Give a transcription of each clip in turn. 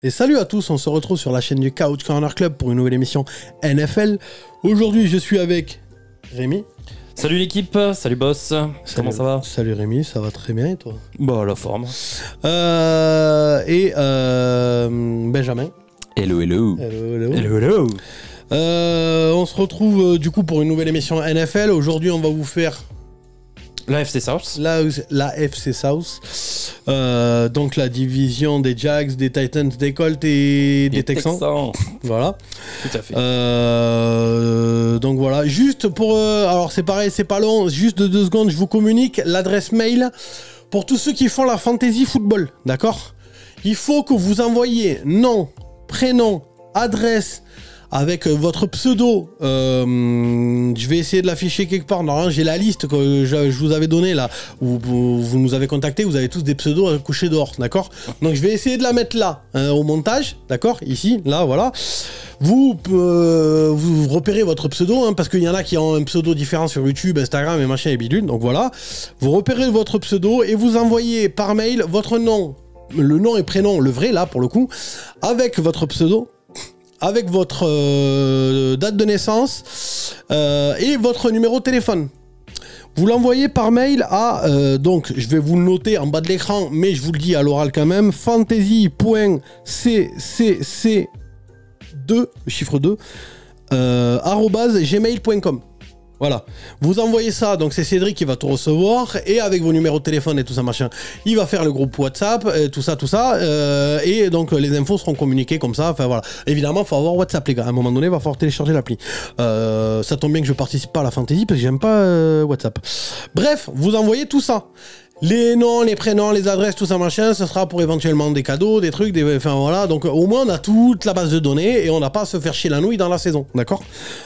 Et salut à tous, on se retrouve sur la chaîne du Couch Corner Club pour une nouvelle émission NFL. Aujourd'hui, je suis avec Rémi. Salut l'équipe, salut boss, comment ça va? Salut Rémi, ça va très bien et toi? Bah la forme. Benjamin. Hello hello. Hello, hello. Hello hello. On se retrouve du coup pour une nouvelle émission NFL. Aujourd'hui, on va vous faire La FC South. la FC South. Donc la division des Jags, des Titans, des Colts et des Texans. Voilà. Tout à fait. Donc voilà, juste pour... alors c'est pareil, c'est pas long, juste de 2 secondes, je vous communique l'adresse mail pour tous ceux qui font la fantasy football, d'accord? Il faut que vous envoyiez nom, prénom, adresse, avec votre pseudo. Je vais essayer de l'afficher quelque part. Normalement, j'ai la liste que je vous avais donnée là, où vous nous avez contacté. Vous avez tous des pseudos couchés dehors, d'accord? Donc je vais essayer de la mettre là, au montage, d'accord? Ici, là, voilà. Vous repérez votre pseudo, hein, parce qu'il y en a qui ont un pseudo différent sur YouTube, Instagram et machin et bidule. Donc voilà. Vous repérez votre pseudo et vous envoyez par mail votre nom, le nom et prénom, le vrai là pour le coup, avec votre pseudo, avec votre date de naissance et votre numéro de téléphone. Vous l'envoyez par mail à, donc je vais vous le noter en bas de l'écran, mais je vous le dis à l'oral quand même, fantasy.ccc2, le chiffre 2, @gmail.com. Voilà, vous envoyez ça, donc c'est Cédric qui va tout recevoir, et avec vos numéros de téléphone et tout ça machin, il va faire le groupe WhatsApp, tout ça, et donc les infos seront communiquées comme ça, enfin voilà. Évidemment, il faut avoir WhatsApp les gars, à un moment donné, il va falloir télécharger l'appli. Ça tombe bien que je participe pas à la fantasy, parce que j'aime pas WhatsApp. Bref, vous envoyez tout ça. Les noms, les prénoms, les adresses, tout ça machin, ce sera pour éventuellement des cadeaux, des trucs, enfin voilà. Donc au moins on a toute la base de données et on n'a pas à se faire chier la nouille dans la saison, d'accord?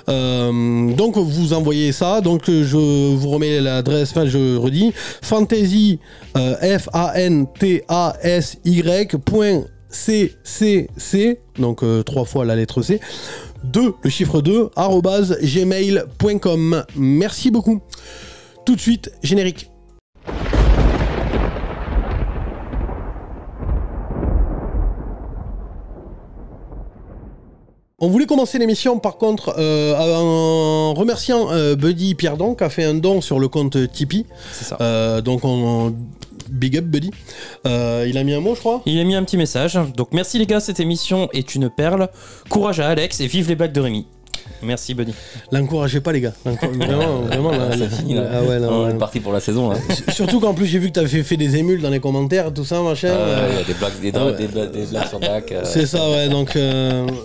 Donc vous envoyez ça, donc je vous remets l'adresse, enfin je redis, fantasy, fantasy.ccc, donc 3 fois la lettre C, 2, le chiffre 2, @gmail.com. Merci beaucoup. Tout de suite, générique. On voulait commencer l'émission par contre en remerciant Buddy Pierdon qui a fait un don sur le compte Tipeee. C'est ça. Donc big up Buddy. Il a mis un mot je crois. Il a mis un petit message. Donc merci les gars, cette émission est une perle. Courage à Alex et vive les blagues de Rémi. Merci Buddy. L'encouragez pas les gars. Vraiment là, fini, là. Ah ouais, là, on est parti pour la saison là. Surtout qu'en plus j'ai vu que t'avais fait des émules dans les commentaires, tout ça machin. Il y a des blagues, des blagues sur Dak. C'est ça ouais, donc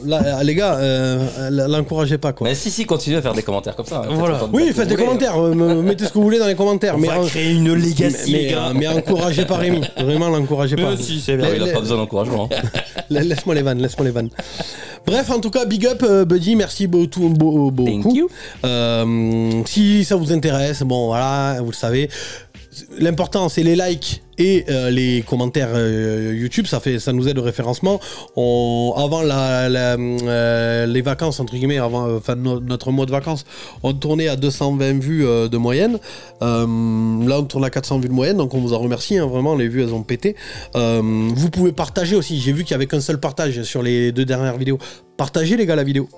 là les gars, l'encouragez pas quoi. Mais si, continuez à faire des commentaires comme ça. Hein. Voilà. Oui, faites des commentaires, mettez ce que vous voulez dans les commentaires. On va créer une legacy les gars. Mais encouragez pas Rémi, vraiment l'encouragez pas. Si, c'est bien. Il a pas besoin d'encouragement. Hein. Laisse-moi les vannes. Bref, en tout cas, big up Buddy, merci beaucoup. Thank you. Si ça vous intéresse, bon voilà, vous le savez. L'important c'est les likes et les commentaires YouTube, ça nous aide au référencement. Avant les vacances entre guillemets, enfin notre mois de vacances, on tournait à 220 vues de moyenne. Là on tourne à 400 vues de moyenne, donc on vous en remercie, hein, vraiment les vues elles ont pété. Vous pouvez partager aussi, j'ai vu qu'il y avait qu'un seul partage sur les 2 dernières vidéos. Partagez les gars la vidéo.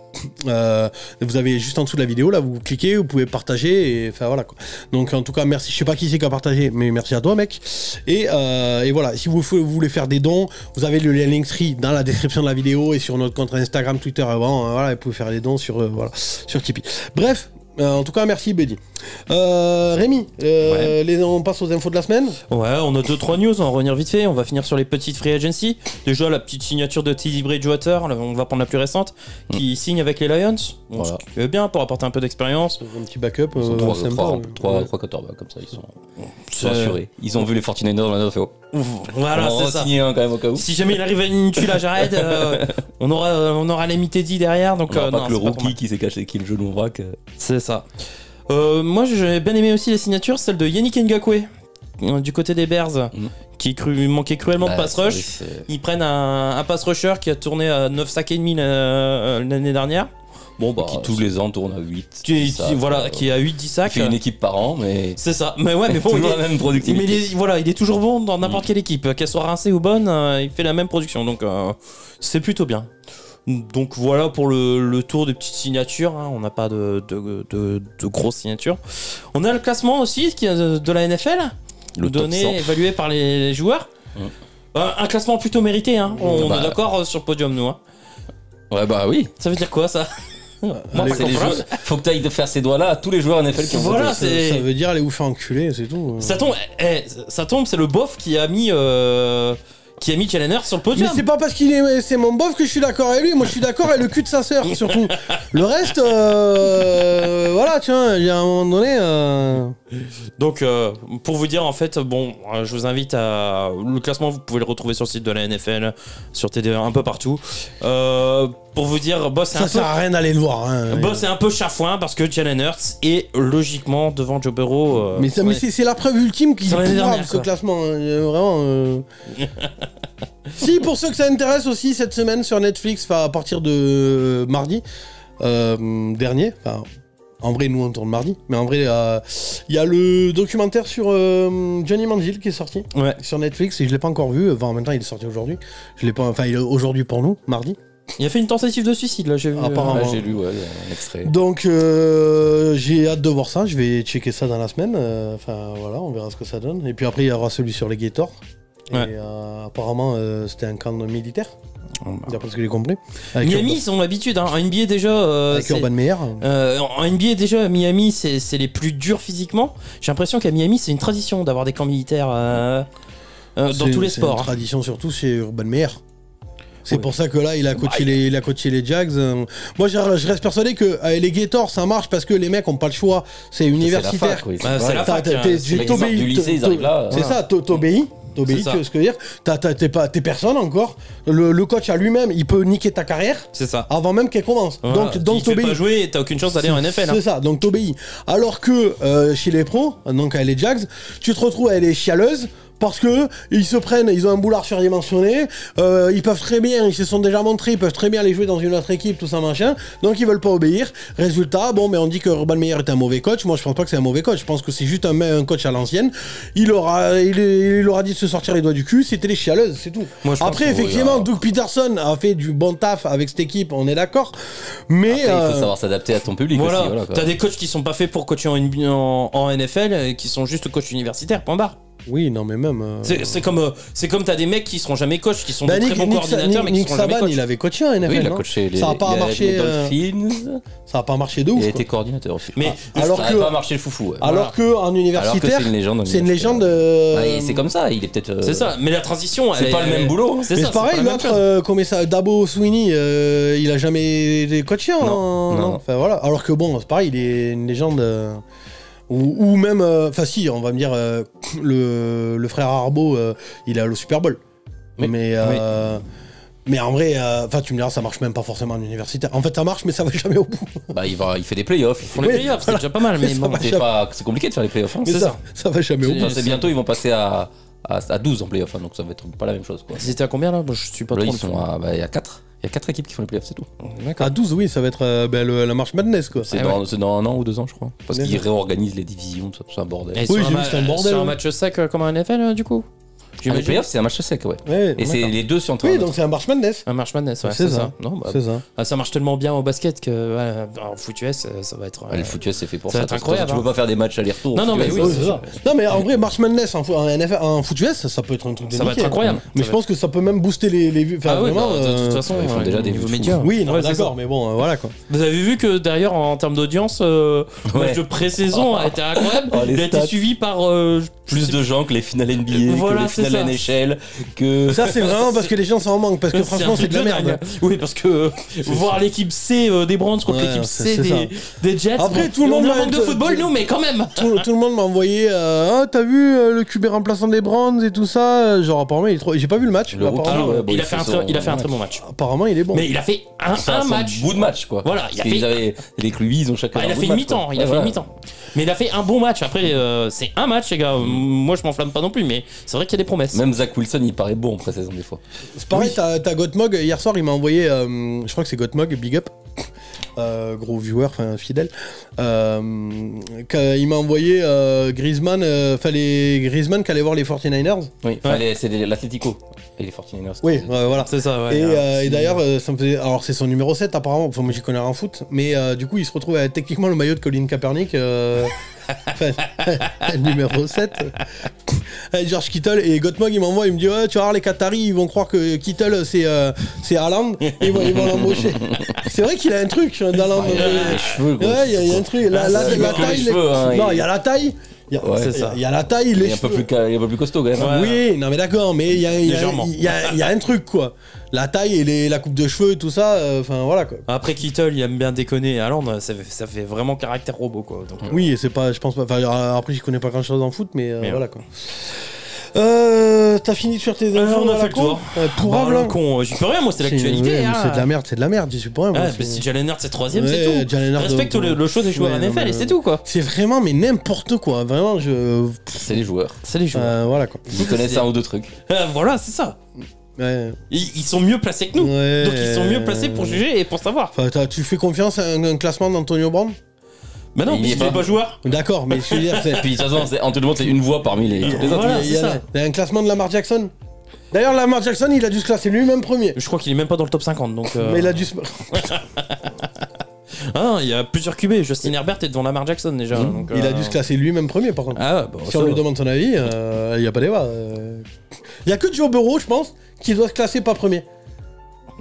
Vous avez juste en dessous de la vidéo là, vous cliquez, vous pouvez partager et enfin voilà quoi. Donc en tout cas merci, je sais pas qui c'est qui a partagé, mais merci à toi mec. Et voilà, si vous voulez faire des dons, vous avez le lien Linktree dans la description de la vidéo et sur notre compte Instagram, Twitter avant, voilà, vous pouvez faire des dons sur Tipeee. Bref, en tout cas merci Buddy. Rémi, on passe aux infos de la semaine. Ouais, on a 2-3 news, on va revenir vite fait. On va finir sur les petites free agency. Déjà la petite signature de Teddy Bridgewater, on va prendre la plus récente, qui signe avec les Lions. Bon, Voilà. Ce qui est bien pour apporter un peu d'expérience. Un petit backup, Trois sympa. quarterbacks comme ça, ils sont assurés. Ils ont vu les 49ers dans la fait Voilà, on c'est va ça. signer un quand même au cas où. Si jamais il arrive à une tue là, j'arrête. On aura l'ami Teddy derrière, donc On aura pas non, que le c'est pas pour rookie moi. qui s'est caché, qui est le genou en vrac. C'est ça. Moi j'ai bien aimé aussi les signatures, celle de Yannick Ngakoue du côté des Bears, qui manquait cruellement de pass rush. Ils prennent un pass rusher qui a tourné à 9 sacs et demi l'année dernière. Bon, bah, qui tous les ans tourne à 8. Qui a 8-10 sacs. Il fait une équipe par an, mais. C'est ça. Mais ouais, mais bon, toujours la même productivité. Mais il est toujours bon dans n'importe quelle équipe. Qu'elle soit rincée ou bonne, il fait la même production. Donc, c'est plutôt bien. Donc voilà pour le tour des petites signatures. Hein. On n'a pas de grosses signatures. On a le classement aussi de la NFL. Le donné, évalué par les joueurs. Un classement plutôt mérité. Hein. On est d'accord sur le podium, nous. Hein. Ouais, bah oui. Ça veut dire quoi, ça? Faut que tu ailles de faire ces doigts-là à tous les joueurs NFL qui ont voté. Ça veut dire aller vous faire enculer, c'est tout. Ça tombe, c'est le bof qui a mis Jalen Hurts sur le podium. Mais c'est pas parce c'est mon bof que je suis d'accord avec lui. Moi, je suis d'accord avec le cul de sa sœur, surtout. Le reste, voilà, tiens, il y a un moment donné. Donc, pour vous dire, en fait, bon, je vous invite à. Le classement, vous pouvez le retrouver sur le site de la NFL, sur TD1, un peu partout. Pour vous dire, boss, ça sert à rien d'aller le voir. Hein, boss est un peu chafouin parce que Jalen Hurts est logiquement devant Joe Burrow. Mais c'est la preuve ultime qu'il est grave, ce classement. Vraiment. Si, pour ceux que ça intéresse aussi, cette semaine sur Netflix, à partir de mardi dernier, enfin. En vrai, nous on tourne mardi, mais en vrai, il y a le documentaire sur Johnny Manziel qui est sorti sur Netflix et je l'ai pas encore vu. Enfin, en même temps, il est sorti aujourd'hui. Je l'ai pas. Enfin, il est aujourd'hui pour nous, mardi. Il a fait une tentative de suicide là, j'ai vu. Apparemment. J'ai lu un extrait. Donc j'ai hâte de voir ça. Je vais checker ça dans la semaine. Enfin voilà, on verra ce que ça donne. Et puis après, il y aura celui sur les Gators. Et apparemment, c'était un camp militaire. D'après ce que j'ai compris. Miami, ils ont l'habitude. Hein. En NBA déjà. Avec Urban Meyer. En NBA déjà, Miami, c'est les plus durs physiquement. J'ai l'impression qu'à Miami, c'est une tradition d'avoir des camps militaires dans tous les sports. C'est une tradition surtout chez Urban Meyer. C'est pour ça que là, il a coaché les Jags. Moi, je reste persuadé que les Gators, ça marche parce que les mecs ont pas le choix. C'est universitaire. C'est la fac. Du lycée, ils arrivent là. C'est ça, t'obéis. Tu vois ce que je veux dire. T'es personne encore. Le coach à lui-même, il peut niquer ta carrière. C'est ça. Avant même qu'elle commence. Voilà. Donc t'obéis. Tu peux pas jouer, t'as aucune chance d'aller en NFL. C'est ça. Donc t'obéis. Alors que chez les pros, donc avec les Jags, tu te retrouves avec les chialeuses. Parce que ils ont un boulard surdimensionné, ils peuvent très bien, ils se sont déjà montrés, ils peuvent très bien aller jouer dans une autre équipe, tout ça machin, donc ils veulent pas obéir. Résultat, bon, mais on dit que Urban Meyer est un mauvais coach. Moi, je pense pas que c'est un mauvais coach. Je pense que c'est juste un coach à l'ancienne. Il leur a dit de se sortir les doigts du cul. C'était les chialeuses, c'est tout. Après, effectivement, Doug Peterson a fait du bon taf avec cette équipe, on est d'accord. Mais après, il faut savoir s'adapter à ton public aussi. Voilà, t'as des coachs qui sont pas faits pour coacher en NFL, et qui sont juste coachs universitaires. Point barre. Oui, non, mais même. C'est comme t'as des mecs qui seront jamais coachs, qui sont de très bons coordinateurs, mais qui seront jamais coachs. Il avait coaché en NFL. Oui, il a coaché ça a pas marché. Les Dolphins. Ça a pas marché de ouf. Il a été coordinateur aussi. Mais alors ça a pas marché le foufou. Alors que en universitaire, c'est une légende. C'est comme ça. Il est peut-être. C'est ça. Mais la transition, c'est pas le même boulot. C'est pareil. L'autre, comme ça, Dabo Swinney, il a jamais été coaché. Non. Enfin voilà. Alors que bon, c'est pareil. Il est une légende. Ou même, enfin si, on va me dire, le frère Arbo, il a le Super Bowl. Oui. Mais en vrai, enfin tu me diras, ça marche même pas forcément en universitaire. En fait, ça marche, mais ça va jamais au bout. Il fait des playoffs. Ils font les playoffs, c'est déjà pas mal. Mais bon, c'est compliqué de faire les playoffs. Hein. Mais ça va jamais au bout. C'est bientôt, ils vont passer à 12 en playoff, hein, donc ça va être pas la même chose. Ils étaient à combien là? Je suis pas trop. Ils sont il y a 4. Il y a 4 équipes qui font les playoffs, c'est tout. À 12, oui, ça va être la marche Madness, quoi. C'est dans 1 an ou 2 ans, je crois. Parce qu'ils réorganisent les divisions, tout ça, c'est un bordel. Oui, j'ai vu, c'est un bordel. C'est un match sec comme un NFL, du coup. Les playoffs, c'est un match sec, ouais. Et c'est les deux sur en train. Oui, donc c'est un March Madness. Un March Madness, ouais. C'est ça. C'est ça. Ça marche tellement bien au basket que en foot US, ça va être. Le foot US, c'est fait pour ça. Ça va être incroyable. Tu peux pas faire des matchs aller-retour. Non, mais oui. Non, mais en vrai, March Madness en foot US, ça peut être un truc de ça va être incroyable. Mais je pense que ça peut même booster les vues. Ah oui, de toute façon, ils font déjà des vues médias. Oui, d'accord, mais bon, voilà quoi. Vous avez vu que derrière, en termes d'audience, le match de pré-saison a été incroyable. Il a été suivi par plus de gens que les finales NBA, que les finales NHL. Ça, c'est vraiment parce que les gens s'en manquent, parce que franchement, c'est de la merde. Oui, parce que voir l'équipe C des Browns contre l'équipe C des Jets. Après, tout le monde manque de football, nous, mais quand même. Tout le monde m'a envoyé t'as vu le QB remplaçant des Browns et tout ça. Genre, apparemment, il est trop. J'ai pas vu le match. Il a fait un très bon match. Apparemment, il est bon. Mais il a fait un match. Bout de match, quoi. Voilà, les QB, ils ont chacun. Il a fait une mi-temps. Mais il a fait un bon match. Après, c'est un match, les gars. Moi, je m'enflamme pas non plus, mais c'est vrai qu'il y a des promesses. Même Zach Wilson, il paraît bon en pré-saison des fois. C'est pareil, t'as Gottmog, hier soir, il m'a envoyé, je crois que c'est Gottmog, Big Up. gros viewer, enfin fidèle, il m'a envoyé Griezmann, fallait Griezmann qui allait voir les 49ers. Oui, c'est l'Atlético et les 49ers. Oui, voilà. C'est ça, ouais. Et d'ailleurs, ça me faisait. Alors, c'est son numéro 7 apparemment, enfin, moi j'y connais rien en foot, mais du coup, il se retrouve avec techniquement le maillot de Colin Kaepernick. Numéro 7. George Kittle et Gottmog il m'envoie, il me dit ouais, tu vas voir les Qataris ils vont croire que Kittle c'est Haaland et ils vont l'embaucher. C'est vrai qu'il a un truc d'Haaland. Il a les cheveux, gros. Ouais, il y a un truc. La taille. Non, il y a la taille. C'est ça. Il y a la taille, il est un peu plus costaud quand même. Ouais. Oui, non mais d'accord, mais il y a un truc quoi. La taille et la coupe de cheveux et tout ça, enfin voilà quoi. Après Kittle, il aime bien déconner. Haaland, ça fait vraiment caractère robot quoi. Donc, oui, et c'est pas, je pense pas. Enfin, après, j'y connais pas grand chose en foot, mais voilà quoi. T'as fini sur tes infos? On a fait le tour. Pour le con, j'y peux rien, moi, c'est l'actualité. C'est de la merde, j'y suis pour rien. Bah, si Jalen Hurts c'est 3ème, c'est tout. Respecte le choix des joueurs NFL et c'est tout quoi. C'est vraiment, mais n'importe quoi. Vraiment, c'est les joueurs. Voilà quoi. Ils connaissent un ou deux trucs. Voilà, c'est ça. Ouais. Ils sont mieux placés que nous. Donc ils sont mieux placés pour juger et pour savoir. Enfin, tu fais confiance à un classement d'Antonio Brown? Bah non, il est pas joueur. D'accord, mais je veux dire, c'est. Puis de toute façon, Antonio Brown c'est une voix parmi les autres. Voilà, il y a un classement de Lamar Jackson. D'ailleurs, Lamar Jackson, il a dû se classer lui-même premier. Je crois qu'il est même pas dans le top 50 donc. Mais il a dû se. Ah, il y a plusieurs QB. Justin Herbert est devant Lamar Jackson déjà. Donc, il a dû se classer lui-même premier par contre. Ah, bah, si on lui demande son avis, il n'y a pas débat. Il y a que Joe Burrow, je pense, qui doit se classer pas premier.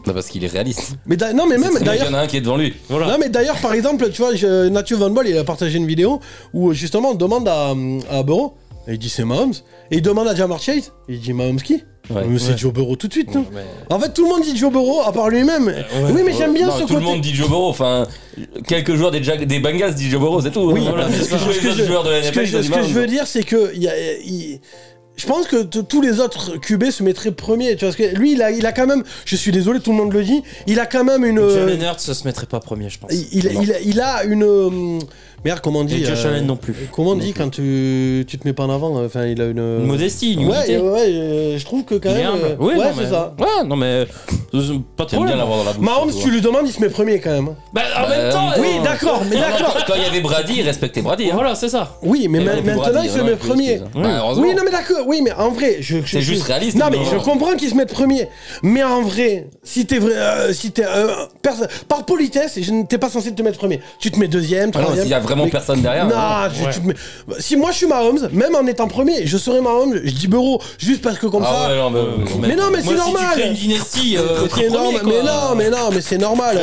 Non, parce qu'il est réaliste. Mais non, mais même d'ailleurs. Il y en a un qui est devant lui. Voilà. Non, mais d'ailleurs, par exemple, tu vois, Mathieu Van Boll, il a partagé une vidéo où justement on demande à Burrow, et il dit c'est Mahomes, et il demande à Jamar Chase, et il dit Mahomes qui? C'est Joe Burrow tout de suite, non? En fait, tout le monde dit Joe Burrow, à part lui-même. Oui, mais j'aime bien ce côté. Tout le monde dit Joe Burrow, enfin, quelques joueurs des Bengals disent Joe Burrow, c'est tout. Oui, voilà, ce que je veux dire, c'est que je pense que tous les autres QB se mettraient premier. Tu vois, parce que lui, il a quand même. Je suis désolé, tout le monde le dit. Il a quand même une. Jalen Hurts se mettrait pas premier, je pense. Il a une. Merde, comment on dit? Et Josh Allen non plus. Comment on dit quand tu te mets pas en avant? Enfin, il a une modestie, une humilité. Ouais, je trouve que quand même. Ouais, c'est ça. Ouais, non mais pas trop. Bien l'avoir dans la bouche. Mahomes, tu lui demandes, il se met premier quand même. Bah en même temps. Oui, d'accord, mais d'accord. Quand il y avait Brady, il respectait Brady. Voilà, c'est ça. Oui, mais maintenant il se met premier. Oui, non mais d'accord. Oui, mais en vrai, c'est juste réaliste. Non mais je comprends qu'il se mette premier. Mais en vrai, si t'es par politesse, t'es pas censé te mettre premier. Tu te mets deuxième, troisième. S'il y a vraiment personne derrière. Non, tu te mets... Si moi je suis Mahomes, même en étant premier, je serais Mahomes, je dis Burrow, juste parce que comme ça. Mais non, mais c'est normal. Si tu crées une dynastie, c'est normal. Mais c'est normal.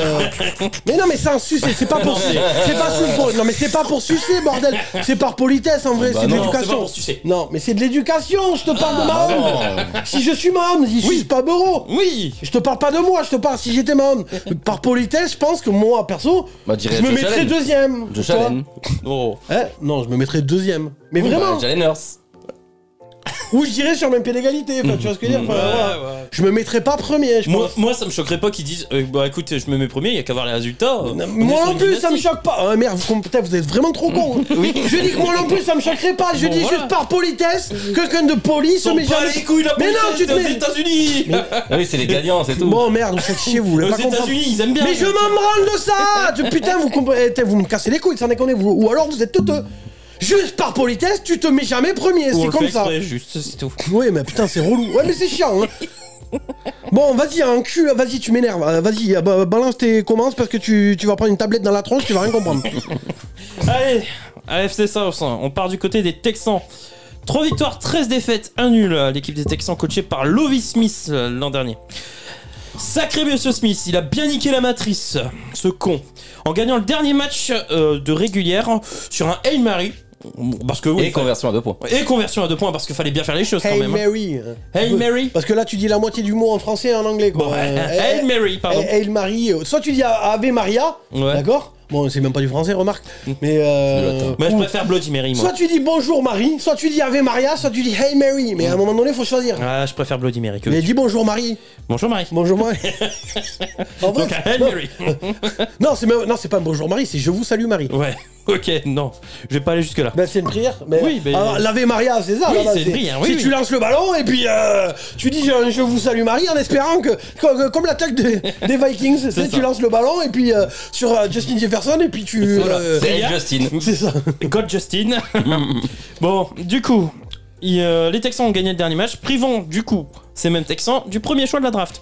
Mais non, mais c'est un sucé, c'est pas pour. Non, mais c'est pas pour sucer, bordel. C'est par politesse en vrai, c'est de l'éducation. C'est pas pour sucer. Non, mais c'est de l'éducation. Je te parle de Mahomes. Si je suis Mahomes, je suis pas Burrow. Oui. Je te parle pas de moi, je te parle si j'étais Mahomes. Par politesse, je pense que moi perso, je me mettrais deuxième. Josh Allen. Non, je me mettrais deuxième. Mais vraiment. Jalen Hurts. Ou je dirais sur le même pied d'égalité, tu vois ce que je veux dire, Je me mettrais pas premier, je pense. Moi, ça me choquerait pas qu'ils disent bah écoute, je me mets premier, il y a qu'à voir les résultats. Moi non plus, ça me choque pas. Merde, vous êtes vraiment trop con. Je dis que moi non plus, ça me choquerait pas. Je dis juste par politesse, quelqu'un de poli se met jamais. Mais non, tu te mets aux États-Unis. Oui, c'est les gagnants, c'est tout. Bon, merde, vous faites chier, vous voulez pas comprendre. Aux États-Unis, ils aiment bien. Mais je m'en branle de ça. Putain, vous me cassez les couilles, sans déconner. Ou alors vous êtes teuteux. Juste par politesse, tu te mets jamais premier, c'est comme ça. Juste, c'est tout. Oui, mais putain, c'est relou. Ouais, mais c'est chiant. Hein. Bon, vas-y, un cul, vas-y, tu m'énerves. Vas-y, balance tes commences parce que tu vas prendre une tablette dans la tronche, tu vas rien comprendre. Allez, AFC South, on part du côté des Texans. 3 victoires, 13 défaites, 1 nul. L'équipe des Texans coachée par Lovie Smith l'an dernier. Sacré monsieur Smith, il a bien niqué la matrice, ce con. En gagnant le dernier match de régulière sur un Hail Mary. Parce que, oui, conversion à 2 points. Et conversion à 2 points parce qu'il fallait bien faire les choses quand même. Hail Mary. Hail Mary. Parce que là, tu dis la moitié du mot en français et en anglais, quoi. Bon, Hail Mary, pardon. Hail Mary. Soit tu dis Ave Maria, d'accord? Bon, c'est même pas du français, remarque. Mais je préfère Bloody Mary, moi. Soit tu dis bonjour Marie, soit tu dis Ave Maria, soit tu dis Hey Mary. Mais à un moment donné, faut choisir. Ah, je préfère Bloody Mary. Mais dis bonjour Marie. Bonjour Marie. Bonjour Marie. Donc, Hail Mary. Non, c'est pas bonjour Marie, c'est je vous salue Marie. Ouais. Ok, non, je vais pas aller jusque-là. Ben, c'est une prière. Mais... Oui, mais- Alors, l'Ave Maria, c'est ça. Oui, là-bas, c'est une prière, oui, Si oui. tu lances le ballon et puis tu dis je vous salue Marie en espérant que comme l'attaque des Vikings, tu sais, ça. tu lances le ballon et puis sur Justin Jefferson et puis tu. Voilà. C'est Prière. Justin. C'est ça. God Justin. Bon, du coup, les Texans ont gagné le dernier match, privant du coup ces mêmes Texans du premier choix de la draft.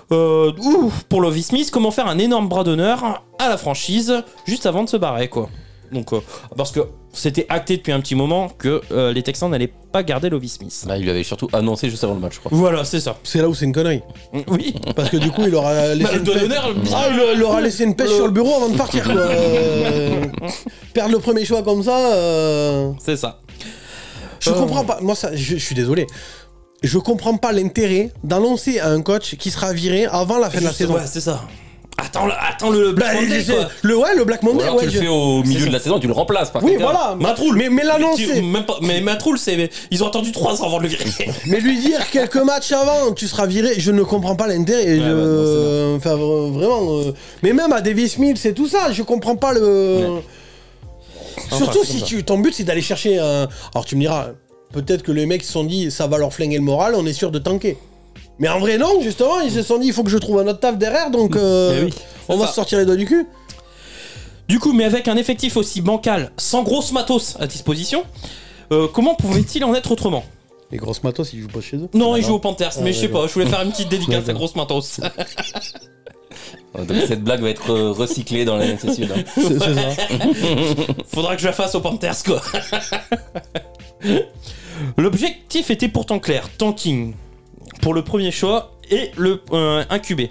Pour Lovie Smith, comment faire un énorme bras d'honneur à la franchise juste avant de se barrer, quoi. Donc, parce que c'était acté depuis un petit moment que les Texans n'allaient pas garder Lovie Smith. Bah, il lui avait surtout annoncé juste avant le match, je crois. Voilà, c'est ça. C'est là où c'est une connerie. Oui. Parce que du coup, il aura laissé Bah, le une doigt pêche- d'honneur. Ah, il aura laissé une pêche sur le bureau avant de partir, quoi. Perdre le premier choix comme ça. C'est ça. Je comprends pas. Moi, ça, je suis désolé. Je comprends pas l'intérêt d'annoncer à un coach qui sera viré avant la fin de la saison. Ouais, c'est ça. Attends le Black Bah, Monday, quoi. le Black Ou Monday, alors ouais. tu le fais au milieu de la saison, tu le remplaces par Oui, quelqu'un. voilà. Matroul. Mais l'annoncer. Même pas, mais Matroul, ils ont attendu 3 ans avant de le virer. Mais lui dire quelques matchs avant, tu seras viré, je ne comprends pas l'intérêt. Ouais, non, Enfin, vraiment. Mais même à Davis Mills, c'est tout ça, je comprends pas le. Ouais. Surtout Enfin, si ton but c'est d'aller chercher un. Alors tu me diras, peut-être que les mecs se sont dit, ça va leur flinguer le moral, on est sûr de tanker. Mais en vrai, non, justement, ils se sont dit, il faut que je trouve un autre taf derrière, donc Mais oui, on c'est va ça. se sortir les doigts du cul. Du coup, mais avec un effectif aussi bancal, sans grosse matos à disposition, comment pouvait-il en être autrement? Les grosses matos, ils jouent pas chez eux. Non, il joue aux Panthers, mais je sais d'accord. pas, je voulais faire une petite dédicace à D'accord. grosse matos. Donc cette blague va être recyclée dans l'année suivante. C'est ça. Faudra que je la fasse aux Panthers, quoi. L'objectif était pourtant clair, tanking pour le premier choix et le incubé.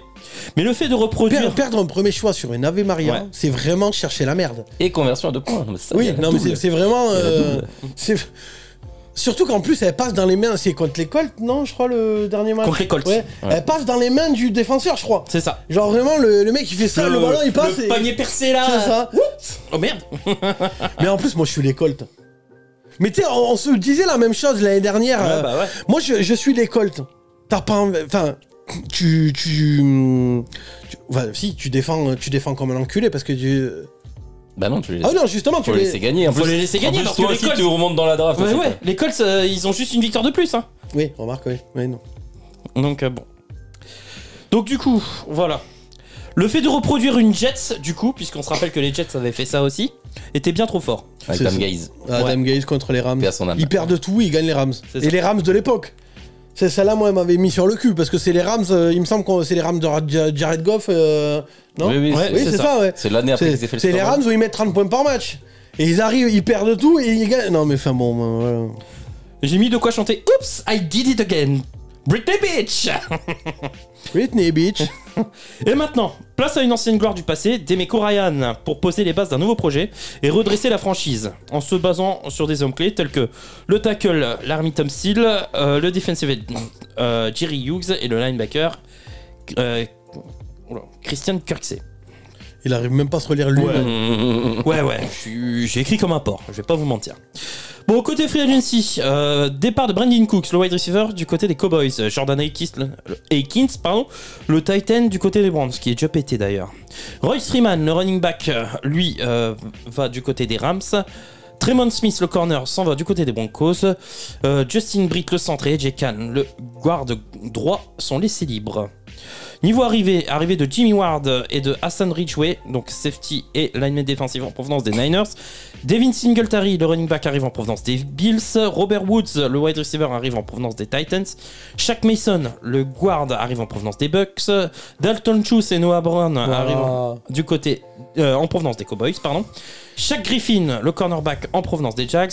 Mais le fait de reproduire... Perdre un premier choix sur une Ave Maria, Ouais. c'est vraiment chercher la merde. Et conversion à 2 points. Ça, il y Oui, a la non, mais double. c'est vraiment. Il y a la double. c'est- Surtout qu'en plus, elle passe dans les mains. C'est contre les Colts, non, je crois, le dernier match. Contre les Colts. Ouais. Ouais. Elle passe dans les mains du défenseur, je crois. C'est ça. Genre vraiment, le mec, il fait ça, le ballon, il passe. Le et- panier percé, là. C'est ça. Oh merde. Mais en plus, moi, je suis les Colts. Mais tu sais, on se disait la même chose l'année dernière. Ouais, bah ouais. Moi, je suis les Colts. T'as pas. Enfin. Enfin, si, tu défends comme un enculé parce que tu. Bah non, tu les Ah non, justement, tu faut les laisser gagner. En Faut plus, les laisser gagner en plus, parce toi que les aussi, Colts- tu remontes dans la draft. Ouais, aussi, ouais. quoi. Les Colts, ils ont juste une victoire de plus, hein. Oui, remarque, oui. Oui, non. Donc bon. Donc du coup, voilà. Le fait de reproduire une Jets, du coup, puisqu'on se rappelle que les Jets avaient fait ça aussi, était bien trop fort. Avec C'est Tam ça. Gaze. Adam Gaze contre les Rams. Paix à son âme. Ils perdent tout, ils gagnent les Rams. C'est Et ça. les Rams de l'époque. C'est celle-là, moi, elle m'avait mis sur le cul parce que c'est les Rams. Il me semble que c'est les Rams de Jared Goff. Non Oui, oui, Ouais, Oui, c'est c'est ça, ouais. C'est l'année après qu'ils aient fait le C'est les Super Rams Bowl. où ils mettent 30 points par match. Et ils arrivent, ils perdent tout et ils gagnent. Non, mais enfin bon, voilà. J'ai mis de quoi chanter Oops, I did it again. Britney Bitch. Britney Beach. Et maintenant, place à une ancienne gloire du passé, Demeco Ryan, pour poser les bases d'un nouveau projet et redresser la franchise, en se basant sur des hommes clés tels que le tackle Larry Thompson, le defensive end, Jerry Hughes et le linebacker Christian Kirksey. Il arrive même pas à se relire lui. Ouais, j'ai écrit comme un porc, je vais pas vous mentir. Bon, côté free agency, départ de Brandon Cooks, le wide receiver du côté des Cowboys, Jordan Akins, le Titan du côté des Browns, qui est déjà pété d'ailleurs. Royce Freeman, le running back, lui, va du côté des Rams. Tremont Smith, le corner, s'en va du côté des Broncos. Justin Britt, le centre, et AJ Cann, le garde droit, sont laissés libres. Niveau arrivée de Jimmy Ward et de Hassan Ridgeway, donc safety et lineman défensif en provenance des Niners. Devin Singletary, le running back, arrive en provenance des Bills. Robert Woods, le wide receiver, arrive en provenance des Titans. Shaq Mason, le guard, arrive en provenance des Bucks. Dalton Schultz et Noah Brown arrivent du côté en provenance des Cowboys, pardon. Shaq Griffin, le cornerback, en provenance des Jags.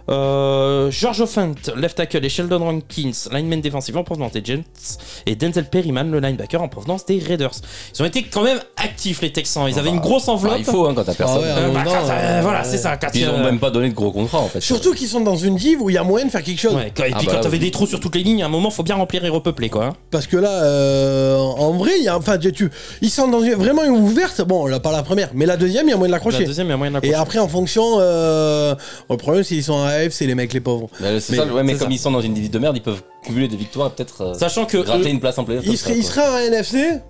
George Fant, left tackle, et Sheldon Rankins, lineman défensif en provenance des Giants, et Denzel Perryman, le linebacker, en provenance des Raiders. Ils ont été quand même actifs, les Texans. Ils avaient une grosse enveloppe. Bah, il faut, hein, quand t'as personne. Ah ouais, Voilà, c'est ça. Puis ils ont même pas donné de gros contrats, en fait. Surtout qu'ils sont dans une div où il y a moyen de faire quelque chose. Ouais, et puis Ah quand bah, t'avais oui. des trous sur toutes les lignes, à un moment, faut bien remplir et repeupler, quoi. hein. Parce que là, en vrai, il y a, enfin, ils sont dans vraiment une ouverte. Bon, là, pas la première, mais la deuxième, il y a moyen de La l'accrocher. deuxième, il y a moyen de Et l'accrocher. après, en fonction, le problème, c'est qu'ils sont en AF, c'est les mecs les pauvres. Mais c'est Mais- ça, ouais, mais c'est comme ça. ils sont dans une division de merde, ils peuvent cumuler des victoires et peut-être Sachant que gratter une place en playoff. Ils seraient en NFC.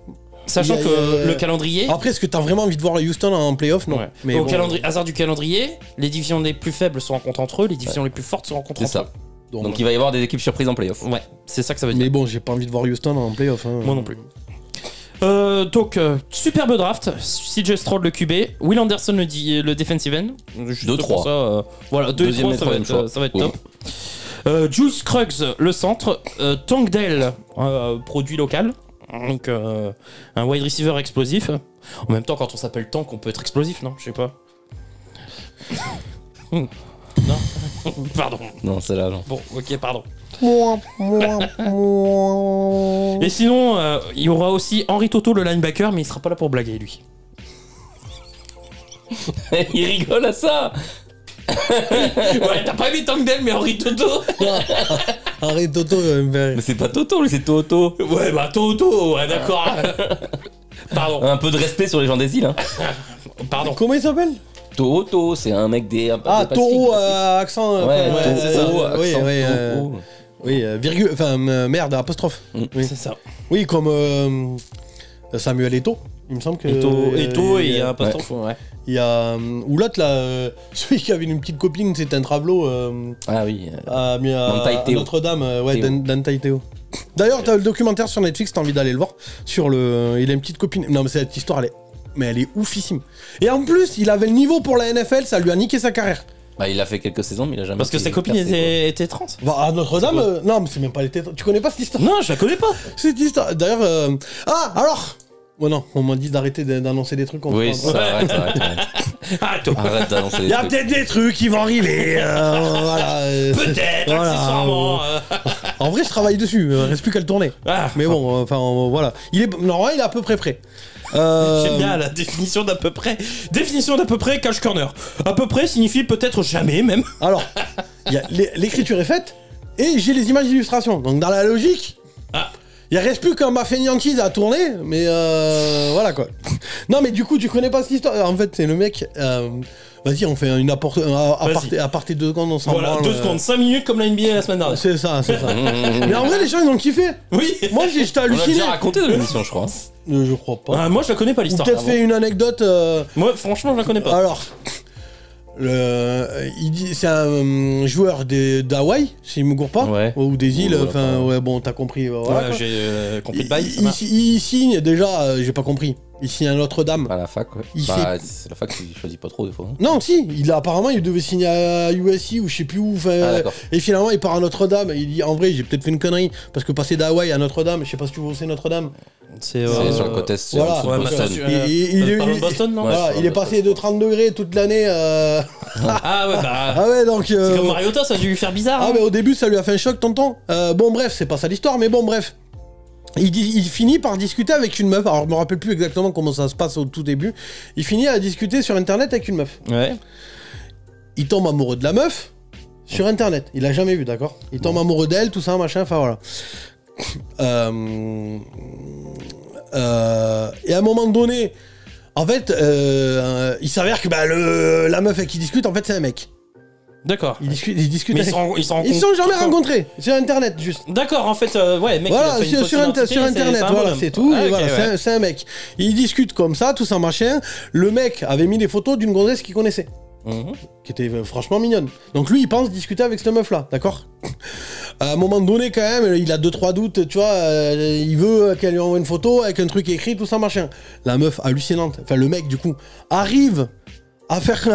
Sachant que le calendrier. Après, est-ce que t'as vraiment envie de voir Houston en playoff? Non. Ouais. Mais Au bon, hasard du calendrier, les divisions les plus faibles se rencontrent entre eux, les divisions les plus fortes se rencontrent C'est entre ça. eux. Donc il va y avoir des équipes surprises en playoff. Ouais, c'est ça que ça veut dire. Mais bon, j'ai pas envie de voir Houston en playoff. Hein. Moi non plus. Donc, superbe draft. CJ Stroud, le QB. Will Anderson, le defensive end. Juste 2-3. pour ça, voilà, 2 et 3, ça va être top. Juice Scruggs, le centre. Tankdale, produit local. Donc, un wide receiver explosif. En même temps, quand on s'appelle Tank, on peut être explosif, non? Je sais pas. Non. Pardon. Non, c'est là, non. Bon, ok, pardon. Et sinon, il y aura aussi Henry Toto, le linebacker, mais il sera pas là pour blaguer, lui. Il rigole à ça. Ouais, t'as pas aimé Tankdale, mais Henry Toto. Arrête Toto, Mais c'est pas Toto, lui, c'est Toto. Ouais, bah Toto, ouais, d'accord. Pardon. Un peu de respect sur les gens des îles, hein. Pardon. Comment il s'appelle? Toto, c'est un mec des. Ah, Toro, accent. Ouais, c'est ça. Toro, Oui, accent oui, Toro. oui, virgule, enfin, merde, apostrophe. Oui. C'est ça. Oui, comme Samuel Eto'o. Il me semble que. Eto et il y a un Ouais. apostrophe. Ouais. Il y a. Ou l'autre, là, celui qui avait une petite copine, c'était un travelot Ah oui. à Dantai-Teo. Notre-Dame. Ouais, Théo. Dantai-Teo. D'ailleurs, t'as le documentaire sur Netflix, t'as envie d'aller le voir. Sur le. Il a une petite copine. Non, mais cette histoire, elle est oufissime. Et en plus, il avait le niveau pour la NFL, ça lui a niqué sa carrière. Bah, il a fait quelques saisons, mais il a jamais. Parce que été sa copine percé, était trans. Bah, à Notre-Dame, non, mais c'est même pas les têtes. Tu connais pas cette histoire? Non, je la connais pas. Cette histoire. D'ailleurs, ah, alors. Ouais, non, on m'a dit d'arrêter d'annoncer des trucs. quoi. Oui, ça, arrête. Ah, toi. Arrête d'annoncer Il des y a trucs. peut-être des trucs qui vont arriver. Voilà. Peut-être, Voilà, accessoirement. En vrai, je travaille dessus. Il reste plus qu'à le tourner. Ah, Mais bon, enfin, voilà. Normalement, il est à peu près prêt. J'aime bien la définition d'à peu près. Définition d'à peu près, cache corner. À peu près signifie peut-être jamais même. Alors, l'écriture est faite et j'ai les images d'illustration. Donc, dans la logique, il reste plus qu'un fainéantise à tourner, mais voilà quoi. Non, mais du coup, tu connais pas cette histoire. En fait, c'est le mec. Vas-y, on fait une aparté 2 secondes, on s'en Voilà, branle. 2 secondes, 5 minutes comme la NBA la semaine dernière. C'est ça, c'est ça. Mais en vrai, les gens, ils ont kiffé. Oui. Moi, j'étais On l'a halluciné. déjà raconté dans l'émission, je crois. Je crois pas. Ah, moi je la connais pas Ou l'histoire. peut-être fait une anecdote. Moi franchement je la connais pas. Alors, c'est un joueur d'Hawaï, s'il me gourre pas, Ouais. ou des îles. Ouais, Enfin, enfin, ouais, bon, t'as compris. Voilà, Ouais, quoi. j'ai compris le bail. ça Il, marche. il signe déjà, j'ai pas compris. Il signe à Notre-Dame. À la fac, ouais. Il Bah, c'est la fac qui choisit pas trop, des fois. Non, si, apparemment, il devait signer à USC ou je sais plus où. Ah, d'accord. Et finalement, il part à Notre-Dame. Il dit, en vrai, j'ai peut-être fait une connerie. Parce que passer d'Hawaï à Notre-Dame, je sais pas si tu vois où c'est Notre-Dame. C'est C'est sur le côté est. voilà. en dessous de Ouais, Boston. Massachusetts. Il Parlons est- de Boston, non Ouais. Voilà, sur il est Boston. passé de 30 degrés toute l'année. Ah ouais, bah. Ah ouais, donc. C'est comme Mariota, ça a dû lui faire bizarre. Ah, hein. mais au début, ça lui a fait un choc, tonton. Bon, bref, c'est pas ça l'histoire, mais bon, bref. Il finit par discuter avec une meuf. Alors, je me rappelle plus exactement comment ça se passe au tout début. Il finit à discuter sur Internet avec une meuf. Ouais. Il tombe amoureux de la meuf sur Internet. Il l'a jamais vu, d'accord? Il tombe amoureux d'elle, tout ça, machin, enfin voilà. Et à un moment donné, en fait, il s'avère que la meuf avec qui il discute, en fait, c'est un mec. D'accord. Il discute Mais avec... ils se Ils se sont jamais rencontrés. Sur Internet, juste. D'accord, en fait, ouais, mec. Voilà, il a fait une fausse sur identité, Internet, c'est un voilà, bonhomme. c'est tout. Ah, et ok, voilà, ouais. c'est un mec. Ils discutent comme ça, tout ça, machin. Le mec avait mis des photos d'une gonzesse qu'il connaissait, Mhm. qui était franchement mignonne. Donc lui, il pense discuter avec cette meuf-là, d'accord? À un moment donné, quand même, il a 2-3 doutes, tu vois. Il veut qu'elle lui envoie une photo avec un truc écrit, tout ça, machin. La meuf hallucinante, enfin le mec, du coup, arrive à faire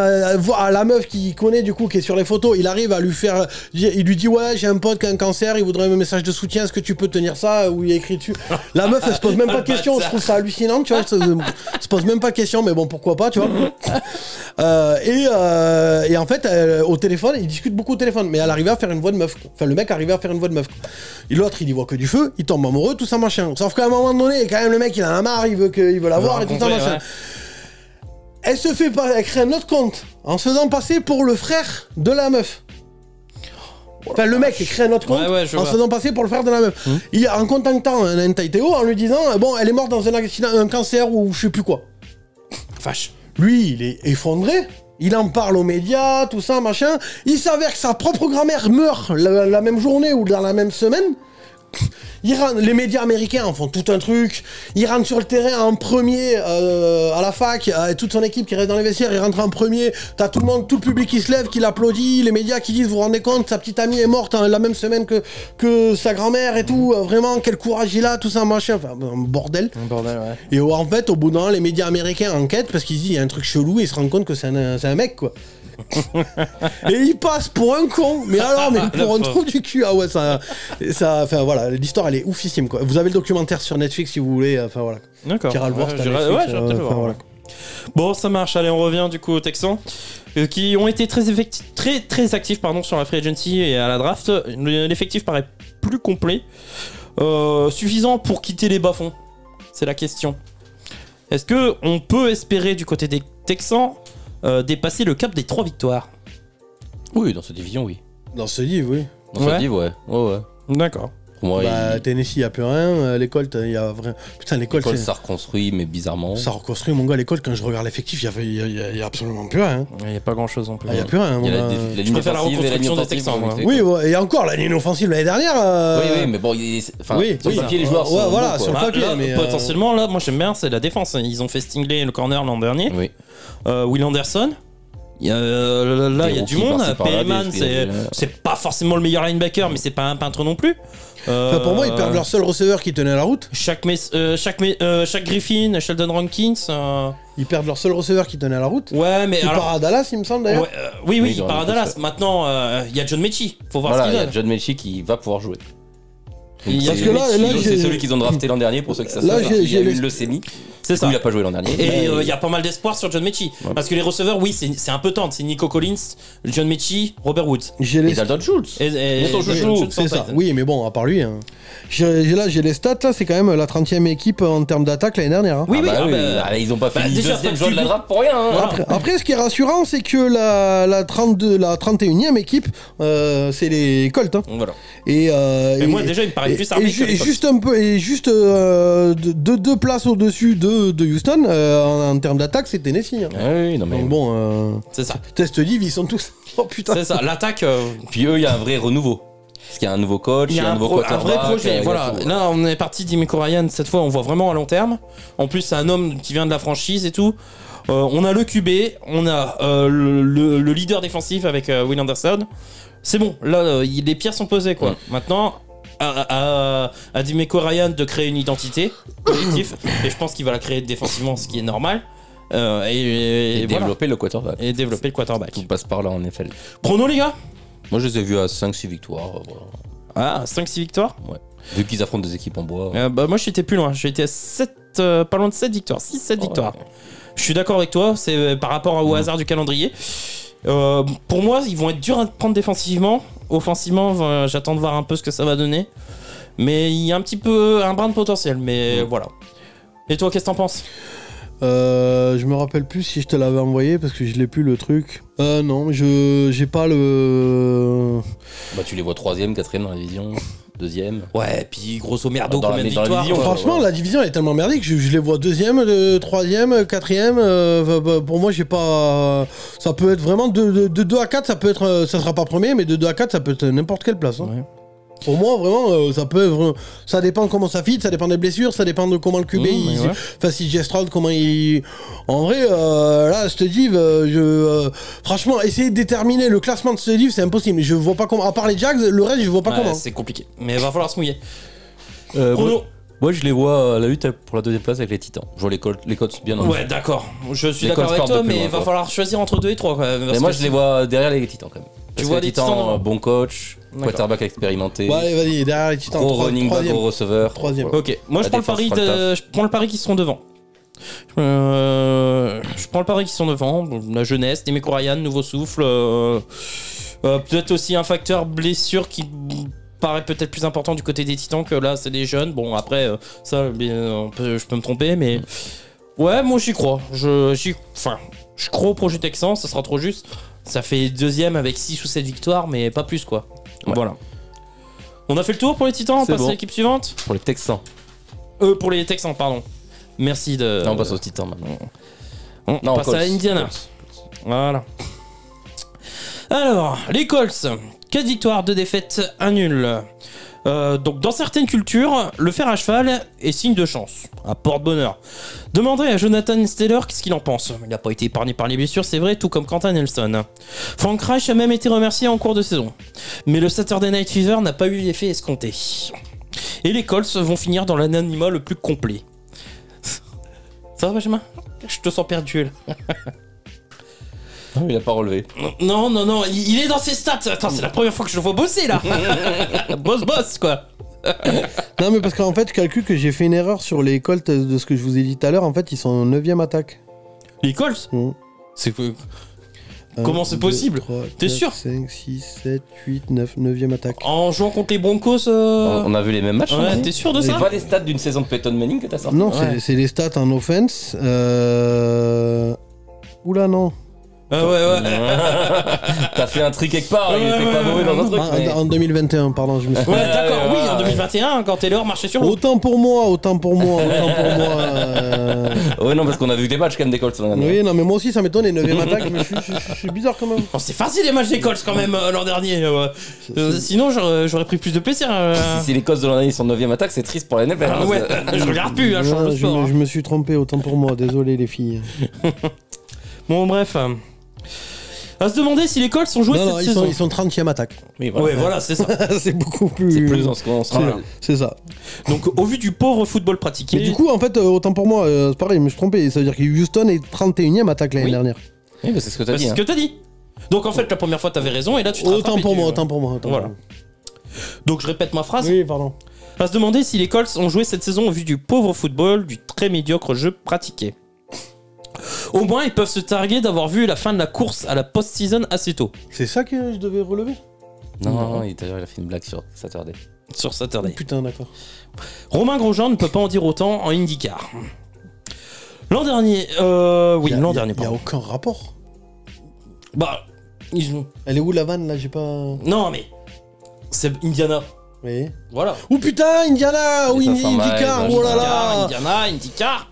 à la meuf qui connaît du coup qui est sur les photos, il arrive à lui faire, il lui dit ouais, j'ai un pote qui a un cancer, il voudrait un message de soutien, est-ce que tu peux tenir ça, où il y a écrit dessus. La meuf elle se pose même pas de questions, je trouve ça hallucinant, tu vois, se pose même pas de questions, mais bon pourquoi pas, tu vois. Et en fait au téléphone, ils discutent beaucoup au téléphone, mais elle arrivait à faire une voix de meuf, quoi. Enfin le mec arrivait à faire une voix de meuf, quoi. Et l'autre il y voit que du feu, il tombe amoureux, tout ça machin. Sauf qu'à un moment donné, quand même le mec il en a marre, il veut la voir et tout ça machin. Ouais. Elle se fait pas, elle crée un autre compte en se faisant passer pour le frère de la meuf. Enfin, le mec crée un autre compte Ouais, je en vois. se faisant passer pour le frère de la meuf. En contactant un Taiteo en lui disant bon, elle est morte dans un accident, un cancer ou je sais plus quoi. Vache. Lui, il est effondré. Il en parle aux médias, tout ça, machin. Il s'avère que sa propre grand-mère meurt la même journée ou dans la même semaine. les médias américains en font tout un truc. Il rentre sur le terrain en premier à la fac, et toute son équipe qui reste dans les vestiaires, il rentre en premier. T'as tout le monde, tout le public qui se lève, qui l'applaudit, les médias qui disent, vous vous rendez compte, sa petite amie est morte la même semaine que sa grand-mère et tout. Vraiment, quel courage il a, tout ça, machin. Enfin, un bordel. Un bordel, ouais. Et en fait, au bout d'un an, les médias américains enquêtent parce qu'ils disent, il y a un truc chelou et ils se rendent compte que c'est un mec, quoi. Et il passe pour un con, mais alors, mais pour un trou du cul. Ah ouais, ça, enfin voilà, l'histoire elle est oufissime, quoi. Vous avez le documentaire sur Netflix si vous voulez, enfin voilà. D'accord. J'irai le voir, Ouais, j'irai peut-être le voir. voilà. Bon, ça marche. Allez, on revient du coup aux Texans qui ont été très actifs sur la free agency et à la draft. L'effectif paraît plus complet, suffisant pour quitter les bas-fonds. C'est la question. Est-ce que on peut espérer du côté des Texans dépasser le cap des 3 victoires? Oui, dans cette division, oui. Dans ce livre, oui. Dans cette division, ouais. D'accord. Pour moi, Tennessee, il n'y a plus rien. Les Colts, il y a vraiment. Putain, les Colts. ça reconstruit, mais bizarrement. Ça reconstruit, mon gars. Les Colts, quand je regarde l'effectif, il y a absolument plus rien. Il n'y a pas grand chose non plus. Il n'y a plus rien. Il y a la Je ligne préfère la défensive et la ligne reconstruction des offensive. Texans, moi. Oui, ouais, et encore, la ligne offensive l'année dernière. Oui, mais bon, sur le papier, les Ouais, joueurs sont voilà, bons, sur quoi. le papier, là, mais, potentiellement, là, moi j'aime bien, c'est la défense. Ils ont fait Stingley le corner l'an dernier. Oui. Will Anderson. Il y a du monde. Perryman, c'est pas forcément le meilleur linebacker, mais c'est pas un peintre non plus. Enfin, pour moi, ils perdent leur seul receveur qui tenait la route. Chaque Griffin, Sheldon Rankins. Ils perdent leur seul receveur qui tenait la route. Ouais, mais Qui part à Dallas, il me semble d'ailleurs. ouais, oui, Oui, il dans part à le Dallas. poste. Maintenant, il y a John Mechie. Faut voir Voilà, ce il qu'il y a donne. John Mechie qui va pouvoir jouer. Parce que là, C'est celui qu'ils ont drafté l'an dernier, pour ceux qui savent. Là, Il y a eu j'ai une leucémie. C'est ça. Il a pas joué l'an dernier. Et il y a pas mal d'espoir sur John Mechie. Ouais. Parce que les receveurs, oui, c'est un peu tendre. C'est Nico Collins, John Mechie, Robert Woods. J'ai Et les Dalton Schultz. Et ton chouchou, c'est ça. Oui, mais bon, à part lui. Hein. J'ai les stats là, c'est quand même la 30e équipe en termes d'attaque l'année dernière. Hein. Oui, oui. Ils ont pas fini déjà, deuxième pas joueur de la QB. draft pour rien. Hein. Voilà. Après, ce qui est rassurant, c'est que la 31e équipe, c'est les Colts. Hein. Voilà. Et moi, déjà, il me paraît plus armé que les Colts. juste un peu, et juste deux places au-dessus de Houston en termes d'attaque, c'est Tennessee. Hein. Oui, non mais. Donc bon, C'est ça. test div, ils sont tous. Oh putain. C'est ça. L'attaque. Puis eux, il y a un vrai renouveau. Parce qu'il y a un nouveau coach, il y a un nouveau un vrai quarterback, projet. il y a Voilà. tout. Là, on est parti d'Imico Ryan. Cette fois, on voit vraiment à long terme. En plus, c'est un homme qui vient de la franchise et tout. On a le QB, on a le leader défensif avec Will Anderson. C'est bon. Là, les pierres sont posées, quoi. Maintenant, à D'Amico Ryan de créer une identité collective. Et je pense qu'il va la créer défensivement, ce qui est normal. Et voilà. développer le quarterback. Et développer le quarterback. Tout passe par là en effet. Prono, les gars? Moi je les ai vus à 5-6 victoires. Voilà. Ah, 5-6 victoires? Ouais. Vu qu'ils affrontent des équipes en bois. Moi, j'étais plus loin. J'étais à 7, pas loin de 7 victoires. 6-7 victoires. Ouais. Je suis d'accord avec toi. C'est par rapport au hasard du calendrier. Pour moi, ils vont être durs à prendre défensivement. Offensivement, j'attends de voir un peu ce que ça va donner. Mais il y a un petit peu un brin de potentiel. Mais voilà. Et toi, qu'est-ce que t'en penses? Je me rappelle plus si je te l'avais envoyé parce que je l'ai plus le truc. Non, j'ai pas le. Bah tu les vois 3ème, 4ème dans la division, 2ème. Ouais, puis grosso merdo, Dans la- combien de dans la victoires? division, Franchement, la division elle est tellement merdique. Je les vois 2ème, 3ème, 4ème. Pour moi, j'ai pas. Ça peut être vraiment de 2 à 4, ça peut être. Ça sera pas premier, mais de 2 à 4, ça peut être n'importe quelle place. Hein. Ouais. Pour moi, vraiment, ça peut être, ça dépend de comment ça fit, ça dépend des blessures, ça dépend de comment le QB, mais ouais. enfin si Stroud, comment il... En vrai, là, ce div, franchement, essayer de déterminer le classement de ce div, c'est impossible. Je vois pas comment, à part les Jags, le reste, je vois pas Ouais, comment. c'est compliqué. Mais il va falloir se mouiller. Moi, moi, je les vois à la lutte pour la 2ème place avec les Titans. Je vois les Colts bien en Ouais, d'accord. Je suis Les d'accord Colts avec partent toi, de plus mais loin, il va quoi. falloir choisir entre 2 et 3. Mais moi je les vois derrière les Titans quand même. Parce vois que les Titans, bon coach, D'accord. quarterback expérimenté, Ouais, allez, vas-y, derrière les Titans, gros running back, 3ème. gros receveur. 3ème. Voilà. Ok, moi je La prends, le défense pari fera le je prends le pari qu'ils seront devant. Je prends le pari qu'ils sont devant. La jeunesse, D'Amico Ryan, nouveau souffle. Peut-être aussi un facteur blessure qui paraît peut-être plus important du côté des Titans que là, c'est des jeunes. Bon, après, ça, je peux me tromper, mais ouais, moi j'y crois. Je crois au projet Texan, ça sera trop juste. Ça fait 2ème avec 6 ou 7 victoires, mais pas plus quoi. Ouais. Voilà. On a fait le tour pour les Titans, on C'est passe bon. à l'équipe suivante. Pour les Texans. Pour les Texans, pardon. Merci de. Là, on passe aux Titans maintenant. On Non, passe Colts. à Indiana. Colts. Voilà. Alors, les Colts, 4 victoires, 2 défaites, 1 nul. Donc dans certaines cultures, le fer à cheval est signe de chance, un porte-bonheur. Demandez à Jonathan Steller ce qu'il en pense. Il n'a pas été épargné par les blessures, c'est vrai, tout comme Quentin Nelson. Frank Reich a même été remercié en cours de saison. Mais le Saturday Night Fever n'a pas eu l'effet escompté. Et les Colts vont finir dans l'anonymat le plus complet. Ça va, Benjamin? Je te sens perdu là. Il a pas relevé. Non, il est dans ses stats. Attends, c'est la première fois que je le vois bosser là. boss quoi. Non, mais parce qu'en fait, je calcule que j'ai fait une erreur sur les Colts de ce que je vous ai dit tout à l'heure. En fait, ils sont en 9ème attaque. Les Colts C'est quoi? Comment c'est possible? T'es sûr? 5, 6, 7, 8, 9, 9ème attaque. En jouant contre les Broncos On a vu les mêmes matchs. Ouais, t'es sûr de ça? C'est pas les stats d'une saison de Peyton Manning que t'as sorti? Non, Ouais. c'est les stats en offense. Oula, non. Ah ouais. T'as fait un tri quelque part, il était pas mauvais dans un truc. mais- En 2021, pardon, je me suis... Ouais, d'accord, oui, en ouais. 2021, quand Taylor marchait sur l'eau. Autant pour moi. Ouais, non, parce qu'on a vu des matchs quand même des Colts l'an dernier. Oui, non, mais moi aussi, ça m'étonne, les 9ème attaques, mais je suis bizarre quand même. Oh, c'est facile les matchs des Colts quand même l'an dernier. Sinon, j'aurais pris plus de plaisir. Si les Colts de l'an dernier sont 9ème attaque, c'est triste pour la NFL. Ah ouais, je regarde plus, je change de sport. Je me suis trompé, autant pour moi, désolé les filles. Bon, bref. À se demander si les Colts ont joué Non, cette saison. ils sont 30ème attaque. Oui, voilà. Ouais, voilà, c'est ça. C'est beaucoup plus... C'est plus dans ce qu'on sera là. C'est ça. Donc, au vu du pauvre football pratiqué. Mais du coup, en fait, autant pour moi, c'est pareil, je me suis trompé. Ça veut dire que Houston est 31ème attaque l'année Oui. dernière. Oui, bah, c'est ce que t'as c'est dit. ce que t'as dit. Donc, en fait, la première fois, t'avais raison, et là, tu te rattrapes Autant et pour tu- moi, autant pour moi. Voilà. Donc, je répète ma phrase. Oui, pardon. À se demander si les Colts ont joué cette saison au vu du pauvre football, du très médiocre jeu pratiqué. Au moins, ils peuvent se targuer d'avoir vu la fin de la course à la post-season assez tôt. C'est ça que je devais relever? Non, il a fait une blague sur Saturday. Sur Saturday. Putain, d'accord. Romain Grosjean ne peut pas en dire autant en IndyCar. L'an dernier, oui, l'an dernier, Il n'y a pardon. aucun rapport. Bah, ils ont... Elle est où la vanne là? J'ai pas. Non, mais c'est Indiana. Oui. Voilà. Oh putain, Indiana! Les Oui, 500 miles, IndyCar! Oh là là! Indiana, IndyCar.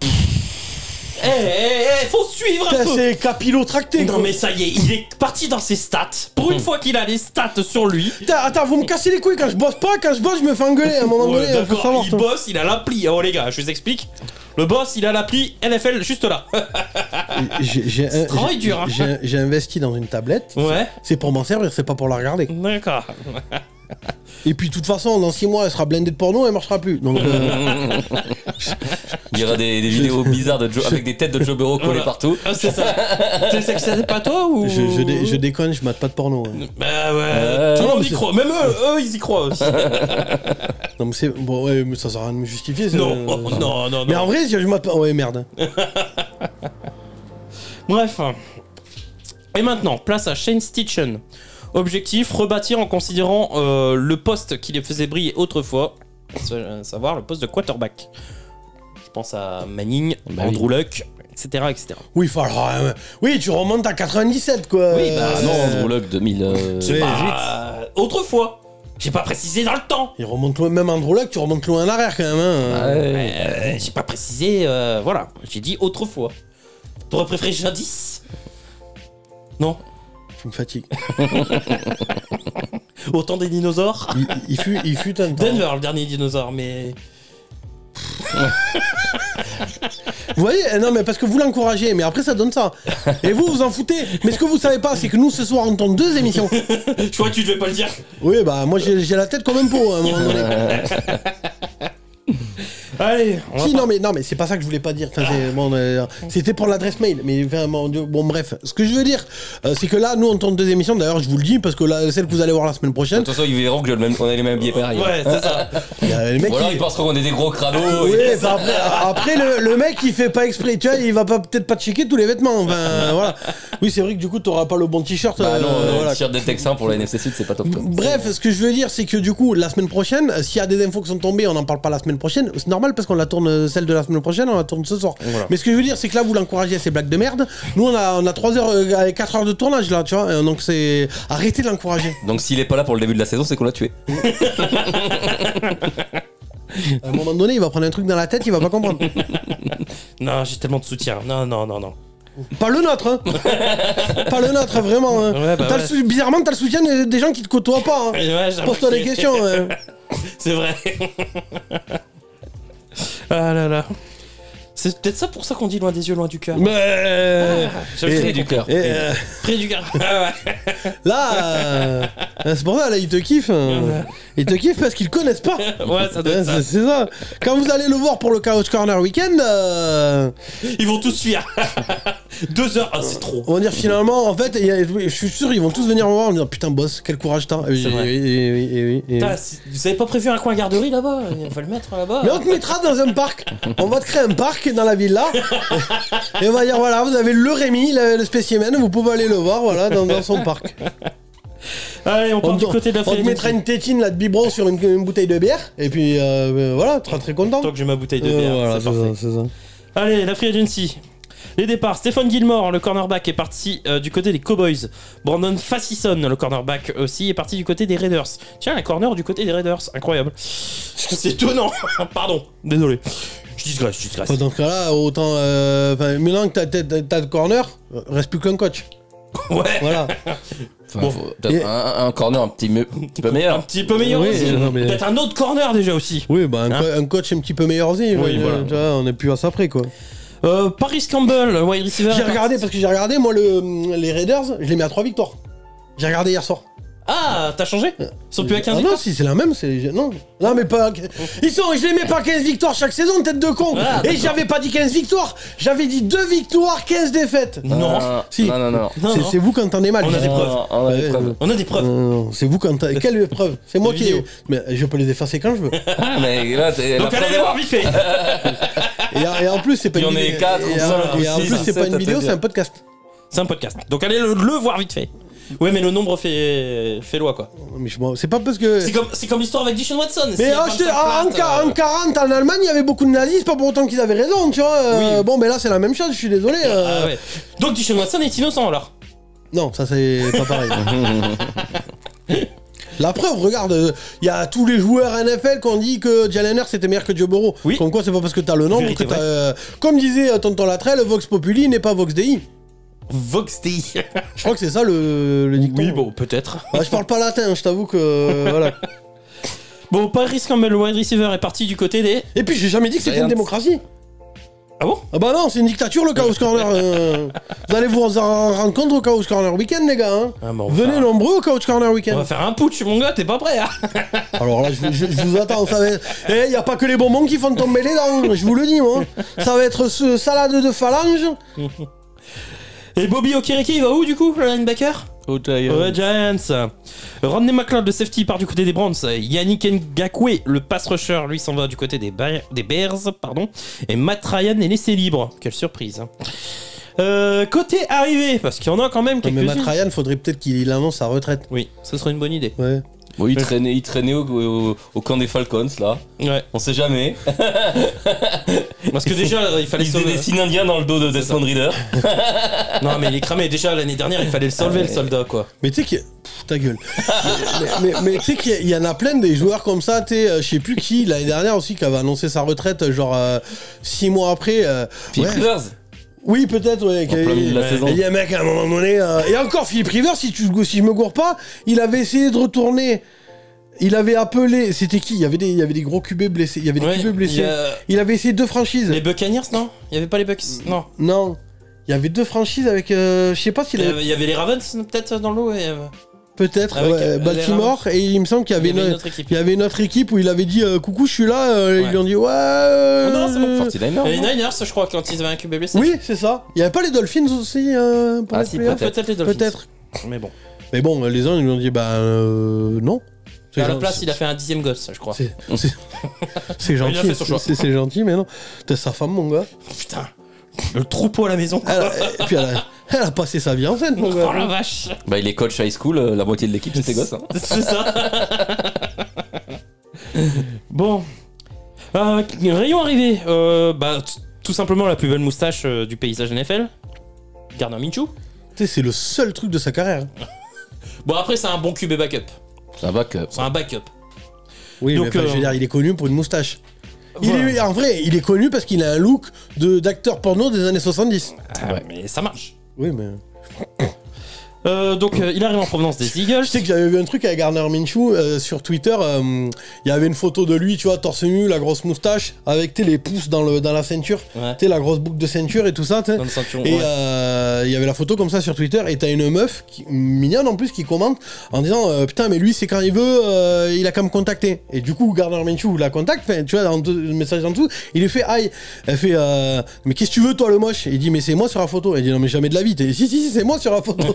Faut suivre un Putain, peu. c'est capillotracté! Non mais ça y est, il est parti dans ses stats. Pour une fois qu'il a les stats sur lui. Putain, attends, vous me cassez les couilles quand je bosse pas, quand je bosse, je me fais engueuler à un moment Ouais, donné, faut d'accord, savoir. il toi. bosse, il a l'appli. Oh les gars, je vous explique. Le boss, il a l'appli NFL juste là. J'ai travail dur, hein. j'ai investi dans une tablette. Ouais. C'est pour m'en servir, c'est pas pour la regarder. D'accord. Et puis, de toute façon, dans 6 mois, elle sera blindée de porno, elle marchera plus. Donc, Il y aura des vidéos bizarres de Joe, avec des têtes de Joe Burrow collées Voilà. partout. Ah, c'est ça. Tu sais que c'est pas toi ou je déconne, je mate pas de porno. hein. Bah ouais. Tout le non, monde mais y c'est- croit. Même eux, ils y croient aussi. Non, mais c'est. Bon, ouais, mais ça sert à rien de me justifier. c'est- Non, non. Mais en vrai, je mate pas. Ouais, merde. Bref. Et maintenant, place à Shane Steichen. Objectif, rebâtir en considérant le poste qui les faisait briller autrefois, à savoir le poste de quarterback. Je pense à Manning, Bah Andrew Luck, etc., etc. Oui, oui, tu remontes à 97, quoi. Oui, bah, Ah non, Andrew Luck 2000. C'est pas autrefois. J'ai pas précisé dans le temps. Il remonte loin, même Andrew Luck, tu remontes loin en arrière quand même. Hein. Ouais. J'ai pas précisé, voilà. J'ai dit autrefois. T'aurais préféré jadis? Non. Tu me fatigues. Autant des dinosaures. Il fut un temps. Denver, le dernier dinosaure, mais. Vous voyez, non, mais parce que vous l'encouragez, mais après ça donne ça. Et vous, vous en foutez. Mais ce que vous savez pas, c'est que nous, ce soir, on tourne 2 émissions. Je crois que tu devais pas le dire. Oui, bah, moi, j'ai la tête comme un pot, à un moment donné. Allez, on va Si, non, mais c'est pas ça que je voulais pas dire. Enfin, c'était pour l'adresse mail. Mais enfin, bon, bref. Ce que je veux dire, c'est que là, nous, on tourne 2 émissions. D'ailleurs, je vous le dis, parce que là, celle que vous allez voir la semaine De prochaine, toute façon, ils verront qu'on a les mêmes billets pareils. Ouais, c'est ça. il y a les mecs Ou alors qui... ils penseront qu'on est des gros crados. Oui, enfin, après le mec il fait pas exprès, tu vois, il va peut-être pas te checker tous les vêtements. Enfin, voilà. Oui, c'est vrai que du coup, t'auras pas le bon t-shirt. Bah non, voilà. le t-shirt des Texans pour la NFC Sud, c'est pas top. Bref, ce que je veux dire, c'est que du coup, la semaine prochaine, s'il y a des infos qui sont tombées, on n'en parle pas la semaine prochaine. C'est normal parce qu'on la tourne, celle de la semaine prochaine, on la tourne ce soir. Voilà. Mais ce que je veux dire, c'est que là, vous l'encouragez à ces blagues de merde. Nous, on a 3 heures, 4 heures de tournage là, tu vois. Donc c'est. Arrêtez de l'encourager. Donc s'il est pas là pour le début de la saison, c'est qu'on l'a tué. À un moment donné, il va prendre un truc dans la tête, il va pas comprendre. Non, j'ai tellement de soutien. Non. Pas le nôtre, hein. Pas le nôtre, vraiment. Hein. Ouais, bah T'as ouais. bizarrement, t'as le soutien des gens qui te côtoient pas. Hein. Ouais, j'ai Pose-toi des remarqué. questions. Hein. C'est vrai. Ah là là. C'est peut-être ça pour ça qu'on dit loin des yeux, loin du cœur. Mais J'avais et- très du compris. cœur. Près du cœur. Ah ouais. là, c'est pour ça, là, ils te kiffent. Ils te kiffent parce qu'ils le connaissent pas. Ouais, ça doit être ça. C'est ça. Quand vous allez le voir pour le Couch Corner Weekend, Ils vont tous fuir. 2 heures, ah c'est trop. on va dire finalement, en fait, je suis sûr, ils vont tous venir me voir en me disant putain, boss, quel courage t'as. C'est vrai. Oui. Putain, vous avez pas prévu un coin garderie là-bas? On va le mettre là-bas. Mais on te mettra dans un parc. On va te créer un parc dans la villa. Et on va dire voilà, vous avez le Rémi, le spécimen, vous pouvez aller le voir, voilà, dans son parc. Allez, on part du côté de la On te free mettra agency. une tétine là de biberon sur une bouteille de bière. Et puis voilà, tu seras très content. Tant que j'ai ma bouteille de bière, Voilà, c'est parfait. c'est ça. Allez, la free agency. Les départs, Stephen Gilmore, le cornerback, est parti du côté des Cowboys. Brandon Facyson, le cornerback aussi, est parti du côté des Raiders. Tiens, un corner du côté des Raiders, incroyable. C'est étonnant. Pardon, désolé. Je digresse. Enfin, dans ce cas-là, autant. Maintenant que t'as le corner, reste plus qu'un coach. Ouais, Voilà. Enfin, Bon. faut peut-être un corner un petit peu meilleur. un petit peu meilleur Oui, aussi. non, mais- Peut-être un autre corner déjà aussi. Oui, bah Hein un coach un petit peu meilleur aussi. Oui, voilà. Tu vois, on est plus à ça près, quoi. Paris Campbell, wide receiver. J'ai regardé, parce que j'ai regardé, moi, les Raiders, je les mets à 3 victoires. J'ai regardé hier soir. Ah, t'as changé? Ils sont plus à 15 Ah non, victoires. si c'est la même, c'est. Non, mais pas. Je les mets pas 15 victoires chaque saison, tête de con. Ah, Et d'accord. j'avais pas dit 15 victoires, j'avais dit 2 victoires, 15 défaites. Non. Si. Non. Non, C'est- non. C'est vous quand t'en es mal. On a des preuves. On a des Ouais, preuves. On a des preuves. Non, c'est vous quand t'as. Quelle preuve? C'est moi Des qui. vidéos. Mais je peux les effacer quand je veux. Ah, mais là, c'est Donc la allez les voir preuve. vite fait. Et en plus, c'est pas Il y une en a vidéo. 4 Et ou en- et en 6, plus, c'est pas 7, une vidéo, ça c'est un podcast. C'est un podcast. Donc allez le voir vite fait. Ouais, mais le nombre fait loi quoi. Mais c'est pas parce que. C'est comme l'histoire avec Dishon Watson. S'il y Mais a oh, 25 en plaintes, 40, en Allemagne, il y avait beaucoup de nazis, c'est pas pour autant qu'ils avaient raison, tu vois. Oui. Bon, mais là, c'est la même chose, je suis désolé. Ah ouais. Donc Dishon Watson est innocent alors. Non, ça, c'est pas pareil. La preuve, regarde, il y a tous les joueurs NFL qui ont dit que Jalen Hurts c'était meilleur que Joe Burrow. Oui. Comme quoi, c'est pas parce que t'as le nombre Vérité que t'as. Comme disait Tonton Latrell, Vox Populi n'est pas Vox Dei. Vox Dei. Je crois que c'est ça le dicton. Oui, bon, peut-être. Bah, je parle pas latin, je t'avoue que. Voilà. Bon, Paris Campbell, le wide receiver, est parti du côté des. Et puis, j'ai jamais dit que c'était une Giants. démocratie. Ah bon? Ah bah non, c'est une dictature le Chaos Corner. Vous allez vous en rendre compte au Chaos Corner Weekend, les gars. Hein. Ah, bon, Venez nombreux au Chaos Corner On Weekend. va faire un putsch, mon gars, t'es pas prêt, hein? Alors là, je vous attends. Ça va être... Eh, y a pas que les bonbons qui font tomber les dents, je vous le dis, moi. Ça va être ce salade de phalange. Et Bobby Okereke, il va où du coup, le linebacker? Au Giants. Ouais, Giants. Rodney McLeod, le safety, part du côté des Browns. Yannick Ngakoue, le pass rusher, lui s'en va du côté des Bears. Pardon. Et Matt Ryan est laissé libre. Quelle surprise. Côté arrivé, parce qu'il y en a quand même Mais Matt quelques-unes. Ryan, faudrait peut-être qu'il annonce sa retraite. Oui, ce serait une bonne idée. Ouais. Bon, il traînait au camp des Falcons, là. Ouais. On sait jamais. Parce que déjà, il fallait Il faisait sauver. des signes indiens dans le dos de Desmond Reader. Non, mais il est cramé. Déjà, l'année dernière, il fallait le solver, le soldat, quoi. Mais tu sais qu'il y a... Pff, ta gueule. mais tu sais qu'il y en a plein des joueurs comme ça, tu sais, je sais plus qui, l'année dernière aussi, qui avait annoncé sa retraite, genre 6 mois après. Philip ouais. Rivers. Oui, peut-être, ouais. En plein milieu de la ouais. saison. Il y a un mec à un moment donné. Et encore, Philippe Rivers, si je me gourre pas, il avait essayé de retourner. Il avait appelé. C'était qui il y avait des gros QB blessés. Il y avait des Ouais, QB blessés. il y a- Il avait essayé 2 franchises. Les Buccaneers, non? Il y avait pas les Bucks? Non. Non. Il y avait 2 franchises avec. Je sais pas s'il avait. Il y avait les Ravens, peut-être, dans l'eau. Et... Peut-être. avec, ouais, les Baltimore. Et il me semble qu'il y avait, il y avait une autre équipe. il y avait une autre équipe où il avait dit coucou, je suis là. Ils lui ont dit ouais. Non, c'est bon, 49ers. Les non Niners, je crois, quand ils avaient un QB blessé. Oui, c'est ça. Il y avait pas les Dolphins aussi pour Ah, les si, playoffs Peut-être les Dolphins. Peut-être. Mais bon. Mais bon, les uns ils lui ont dit bah non. C'est À la gen- place, il a fait un 10ème gosse, je crois. C'est gentil. Il a fait son choix. C'est gentil, mais non. T'es sa femme, mon gars. Putain. Le troupeau à la maison. Et puis elle a passé sa vie enceinte, mon gars. Oh la vache. Bah, il est coach high school, la moitié de l'équipe, c'était gosse. Hein. C'est ça. Bon. Rayon arrivé. Tout simplement la plus belle moustache du paysage NFL. Gardner Minshew. Tu sais, c'est le seul truc de sa carrière. Bon, après, c'est un bon QB backup. C'est un backup. C'est un backup. Oui, Donc, mais enfin, je veux dire, il est connu pour une moustache. Voilà. En vrai, il est connu parce qu'il a un look d'acteur porno des années 70. Ah, mais ça marche. Oui, mais. Donc il arrive en provenance des Eagles. Je sais que j'avais vu un truc avec Gardner Minshew sur Twitter. Il y avait une photo de lui, tu vois, torse nu, la grosse moustache, avec les pouces dans la ceinture, Ouais. la grosse boucle de ceinture et tout ça. Dans le ceinturon, Et ouais. il y avait la photo comme ça sur Twitter. Et t'as une meuf, mignonne en plus, qui commente en disant putain, mais lui, c'est quand il veut, il a qu'à me contacter. Et du coup, Gardner Minshew la contacte, tu vois, dans le message en dessous, il lui fait aïe. Elle fait mais qu'est-ce que tu veux, toi, le moche? Il dit mais c'est moi sur la photo. Elle dit non, mais jamais de la vie. Si, c'est moi sur la photo.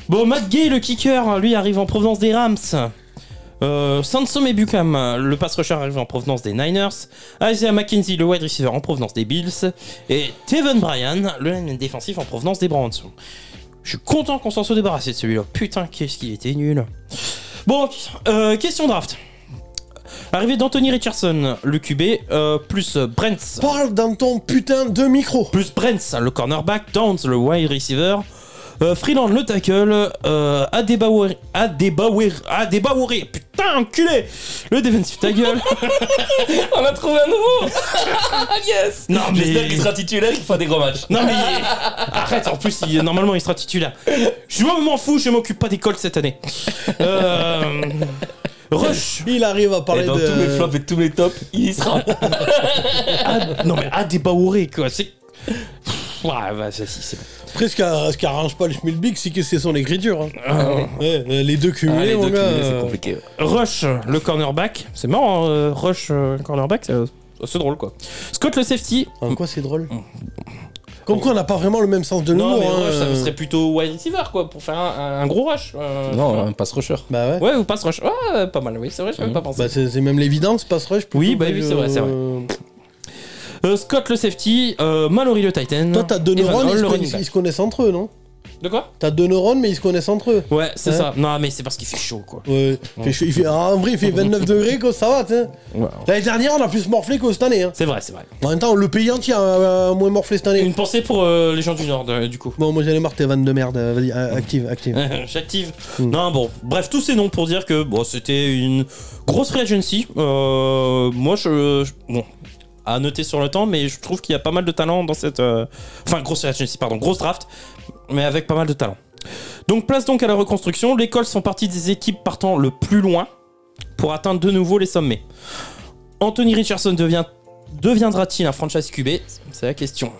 Bon, Matt Gay, le kicker, lui arrive en provenance des Rams. Sansom Ebukam, le pass rusher, arrive en provenance des Niners. Isaiah McKenzie, le wide receiver, en provenance des Bills. Et Teven Bryan, le lineman défensif, en provenance des Browns. Je suis content qu'on s'en soit débarrassé de celui-là. Putain, qu'est-ce qu'il était nul. Bon, question draft. Arrivée d'Anthony Richardson, le QB, plus Brents. Parle dans ton putain de micro. Plus Brents, le cornerback. Downs, le wide receiver. Freeland, le tackle. Adebaori, putain, enculé. Le defensive tackle. On a trouvé un nouveau. Yes. Non, mais- J'espère qu'il sera titulaire, qu'il fera des gros matchs. Non mais arrête, en plus normalement il sera titulaire. Je m'en fous, je m'occupe pas des Colts cette année. Rush. Il arrive à parler Et dans de. tous mes flops et tous mes tops, il y sera. Non mais Adebaori quoi, c'est... Ouais, bah, ça, si, c'est bon. Après, ce qui arrange pas le Schmilblick, c'est que c'est son écriture. Hein. Ouais, les deux cumulés, Les mon deux gars. cumulés, c'est compliqué. ouais. Rush, le cornerback. C'est marrant, Rush, cornerback, c'est drôle quoi. Scott, le safety. En quoi c'est drôle Comme quoi, on n'a pas vraiment le même sens de l'humour. Non mais hein. Rush, ça serait plutôt wide receiver quoi, pour faire un gros rush. Non, un pass rusher. Bah ouais. Ouais, ou pass rush. Ouais, pas mal, oui, c'est vrai, j'avais pas pensé. Bah, c'est même l'évidence, pass rush. plutôt Oui, bah que oui, c'est vrai, c'est vrai. Scott, le safety. Mallory, le Titan. Toi, t'as deux Evan neurones, Hall, ils le se running connaissent- back. ils se connaissent entre eux, non De quoi? T'as deux neurones, mais ils se connaissent entre eux. Ouais, c'est Hein ça. Non, mais c'est parce qu'il fait chaud, quoi. Ouais. En vrai, il fait 29 degrés, quoi, ça va, tu sais. Ouais. L'année dernière, on a plus morflé que cette année. Hein. C'est vrai, c'est vrai. En même temps, le pays entier a moins morflé cette année. Une pensée pour les gens du Nord, du coup. Bon, moi j'en ai marre, tes vannes de merde. Vas-y, active. J'active. Non, bon. Bref, tous ces noms pour dire que bon, c'était une grosse free agency. Moi, bon. À noter sur le temps, mais je trouve qu'il y a pas mal de talent dans cette. Enfin, grosse free agency, pardon, grosse draft, mais avec pas mal de talent. Donc, place donc à la reconstruction. Les Colts sont partie des équipes partant le plus loin pour atteindre de nouveau les sommets. Anthony Richardson deviendra-t-il un franchise QB? C'est la question.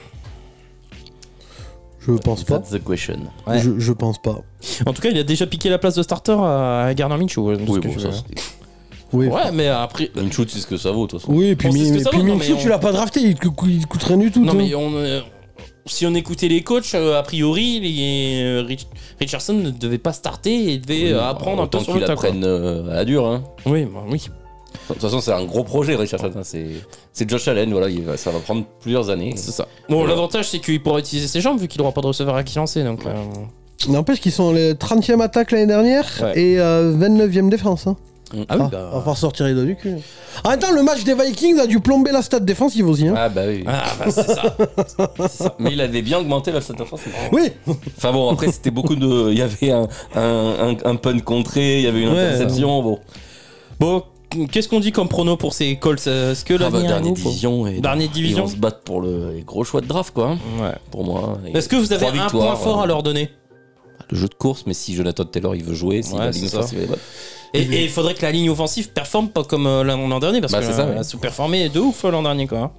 Je pense pas. That's the question. Ouais. Je pense pas. En tout cas, il a déjà piqué la place de starter à Gardner Minshew. de ce Oui, que bon, je ça, veux. c'est- Oui. Ouais, mais après. Une shoot, c'est ce que ça vaut, de toute façon. Oui, et puis, On sait ce que ça vaut, non, Minshew, mais tu l'as pas drafté, il te coûte rien du tout. Non, toi. mais si on écoutait les coachs, a priori, Richardson ne devait pas starter et devait apprendre un peu Autant sur qu'il le tas. apprenne à la dure. Hein. Oui, bah, oui. De toute façon, c'est un gros projet, Richardson. Hein. C'est Josh Allen, voilà, ça va prendre plusieurs années. C'est ça. Bon, Voilà. l'avantage, c'est qu'il pourra utiliser ses jambes vu qu'il n'aura pas de receveur à qui lancer. Donc, N'empêche qu'ils sont les 30e attaque l'année dernière Ouais. et 29e défense. Hein. Ah oui, Ah, bah. on va falloir sortir les doigts du cul. Ah, attends, le match des Vikings a dû plomber la stat défensive aussi. Hein. Ah, bah oui. Ah, bah, c'est ça. Mais il avait bien augmenté la stat offensive. Oui, Enfin bon, après, c'était beaucoup de. Il y avait un punt contré, il y avait une Ouais. interception. Bon. Bon, qu'est-ce qu'on dit comme prono pour ces Colts? Est-ce que l'avenir est Dernière beau, quoi? division. Et Dernière division. Ils vont se battre pour les gros choix de draft, quoi. Hein, Ouais. pour moi. Et Est-ce que vous avez 3 un point victoires, fort à leur donner? Le jeu de course, mais si Jonathan Taylor il veut jouer, si Ouais, la c'est ligne ça. offensive est bonne. Et il faudrait que la ligne offensive performe pas comme l'an dernier parce Bah, que c'est ça, elle ouais. a sous-performé de ouf l'an dernier quoi.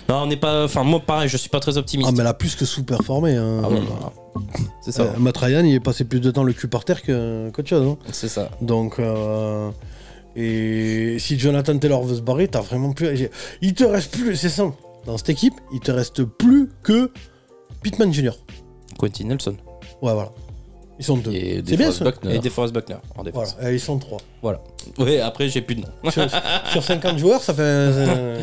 Non, on n'est pas. Enfin, moi pareil, je suis pas très optimiste. ah, mais elle a plus que sous-performé. Hein. Ah ouais, bah, c'est ça. Matt Ryan, il est passé plus de temps le cul par terre qu'autre chose. Hein. C'est ça. Donc, et si Jonathan Taylor veut se barrer, t'as vraiment plus. Il te reste plus, c'est simple. Dans cette équipe, il te reste plus que Pittman Jr. Quentin Nelson Ouais, voilà. Ils sont deux. Et C'est bien DeForest ça. Buckner. et DeForest Buckner en Voilà, défense. et ils sont trois. Voilà. Ouais, après j'ai plus de nom. Sur 50 joueurs, ça fait.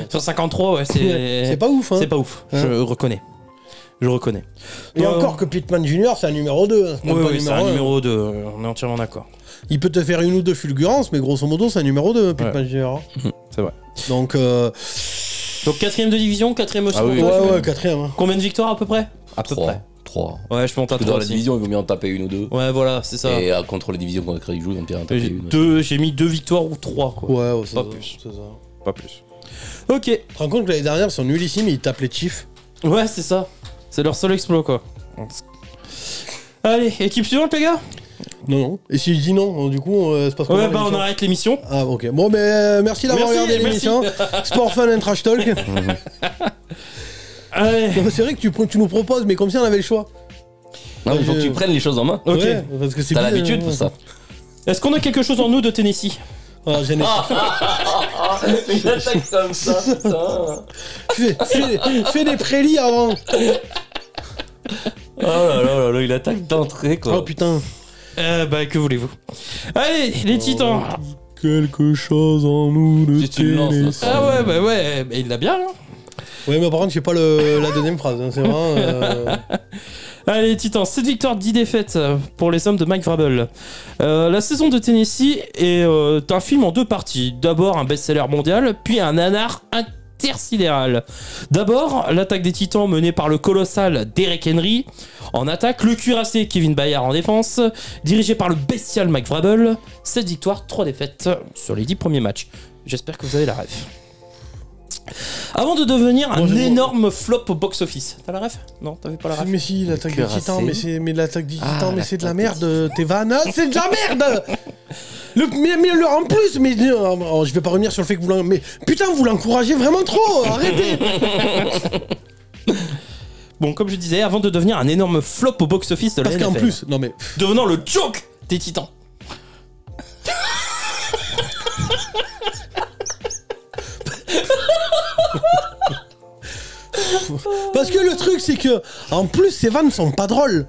Sur 53, ouais, C'est c'est pas ouf, hein. c'est pas ouf. Hein. Je reconnais. Je reconnais. Et encore que Pittman Jr., c'est un numéro 2. Hein. Oui, oui, c'est un un. numéro 2, on est entièrement d'accord. Il peut te faire une ou deux fulgurances, mais grosso modo, c'est un numéro 2, Pittman Jr. hein. C'est vrai. Donc, Donc 4ème de division, 4ème aussi. Ah oui, pour toi, ouais, tu ouais, mets quatrième. Hein. Combien de victoires à peu près? À peu près. 3. Ouais, je monte à Parce que 3 dans la aussi. division, il vaut mieux en taper une ou deux. Ouais, voilà, c'est ça. Et contre les divisions qu'on a créées du jeu, il vaut mieux en taper une. J'ai mis 2 victoires ou 3 quoi. Ouais, c'est Pas ça, plus. c'est ça. Pas plus. Ok. Tu te rends compte que l'année dernière, ils sont nullissimes, ils tapent les Chiefs. Ouais, c'est ça. C'est leur seul exploit quoi. Allez, équipe suivante, les gars. Non. Et si je dis non, du coup, c'est parce qu'on Ouais, bah on arrête l'émission. Ah, ok. Bon, merci d'avoir regardé l'émission. Sport Fun and Trash Talk. Allez. Non, c'est vrai que tu nous proposes, mais comme si on avait le choix. Non, il faut que tu prennes les choses en main. Ok. Ouais, parce que c'est T'as bien, l'habitude pour ça. Est-ce qu'on a quelque chose en nous de Tennessee? Ah, j'ai Il attaque comme ça, putain. fais des prélis avant. Oh là là, il attaque d'entrée quoi. Oh putain. Bah, que voulez-vous? Allez, les titans. Quelque chose en nous de Si tu le lances, là, Ah ouais, bah ouais, il l'a bien, hein. Ouais, mais par contre, je sais pas la deuxième phrase. Hein, c'est vraiment. Allez, les titans, 7 victoires, 10 défaites pour les hommes de Mike Vrabel. La saison de Tennessee est un film en 2 parties. D'abord un best-seller mondial, puis un nanar intersidéral. D'abord, l'attaque des titans menée par le colossal Derrick Henry. En attaque, le cuirassé Kevin Bayard en défense, dirigé par le bestial Mike Vrabel. 7 victoires, 3 défaites sur les 10 premiers matchs. J'espère que vous avez la ref. Avant de devenir un énorme flop au box-office. T'as la ref? Non, t'avais pas la ref? Mais si, l'attaque des Cuirassé. titans, mais l'attaque des titans, mais c'est de la l'attaque merde, tes vannes. Ah, c'est de la merde. En plus, mais je vais pas revenir sur le fait que mais putain, vous l'encouragez vraiment trop. Arrêtez. Bon, comme je disais, avant de devenir un énorme flop au box-office de la Parce qu'en NFL, plus, non mais. devenant le joke des titans. Parce que le truc, c'est que, en plus, ces vannes sont pas drôles.